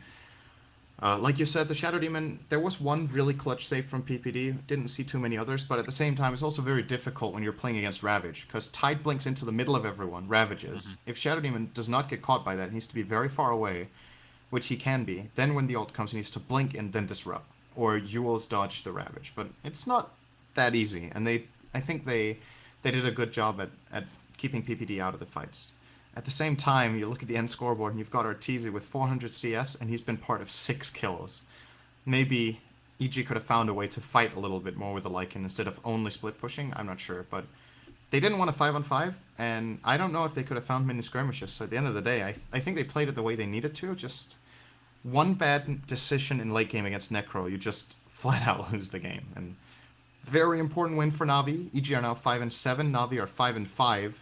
Speaker 2: like you said, the Shadow Demon, there was one really clutch save from PPD. Didn't see too many others, but at the same time, it's also very difficult when you're playing against Ravage, because Tide blinks into the middle of everyone, Ravages. If Shadow Demon does not get caught by that, he needs to be very far away, which he can be. Then when the ult comes, he needs to blink and then disrupt, or Yules dodge the Ravage. But it's not that easy, and I think they did a good job at keeping PPD out of the fights. At the same time, you look at the end scoreboard and you've got Arteezy with 400 CS, and he's been part of 6 kills. Maybe EG could have found a way to fight a little bit more with the Lycan instead of only split pushing. I'm not sure, but they didn't want a 5-on-5, and I don't know if they could have found mini skirmishes. So at the end of the day, I think they played it the way they needed to. Just one bad decision in late game against Necro, you just flat out lose the game. And very important win for Navi. EG are now 5-7. Navi are 5-5.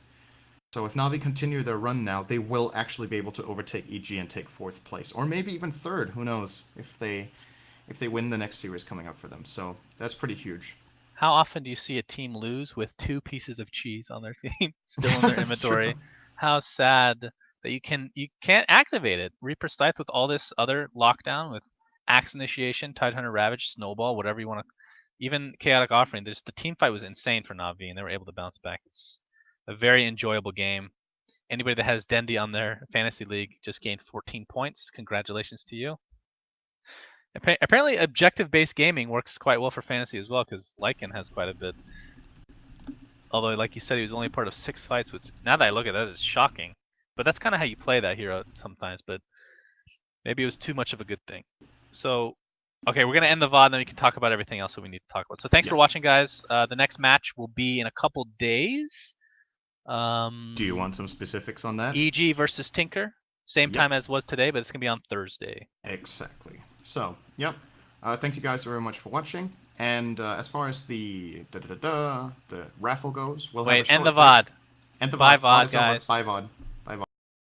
Speaker 2: So if Navi continue their run now, they will actually be able to overtake EG and take 4th place, or maybe even 3rd. Who knows if they win the next series coming up for them. So that's pretty huge.
Speaker 1: How often do you see a team lose with 2 pieces of cheese on their team still in their
Speaker 2: That's
Speaker 1: inventory?
Speaker 2: true.
Speaker 1: How sad that you can't activate it. Reaper Scythe with all this other lockdown with Axe Initiation, Tidehunter Ravage, Snowball, whatever you want to, even Chaotic Offering. Just the team fight was insane for Navi, and they were able to bounce back. It's a very enjoyable game. Anybody that has Dendi on their fantasy league just gained 14 points. Congratulations to you. Apparently, objective-based gaming works quite well for fantasy as well, because Lycan has quite a bit. Although, like you said, he was only part of 6 fights, which, now that I look at that, is shocking. But that's kind of how you play that hero sometimes, but maybe it was too much of a good thing. So, okay, we're going to end the VOD, and then we can talk about everything else that we need to talk about. So thanks for watching, guys. The next match will be in a couple days.
Speaker 2: Do you want some specifics on that?
Speaker 1: EG versus Tinker. Same time as was today, but it's going to be on Thursday.
Speaker 2: Exactly. So, yep. Thank you guys very much for watching. And as far as the raffle goes, we'll have a short
Speaker 1: end the VOD.
Speaker 2: End the
Speaker 1: Bye,
Speaker 2: VOD.
Speaker 1: VOD, guys.
Speaker 2: Bye, VOD.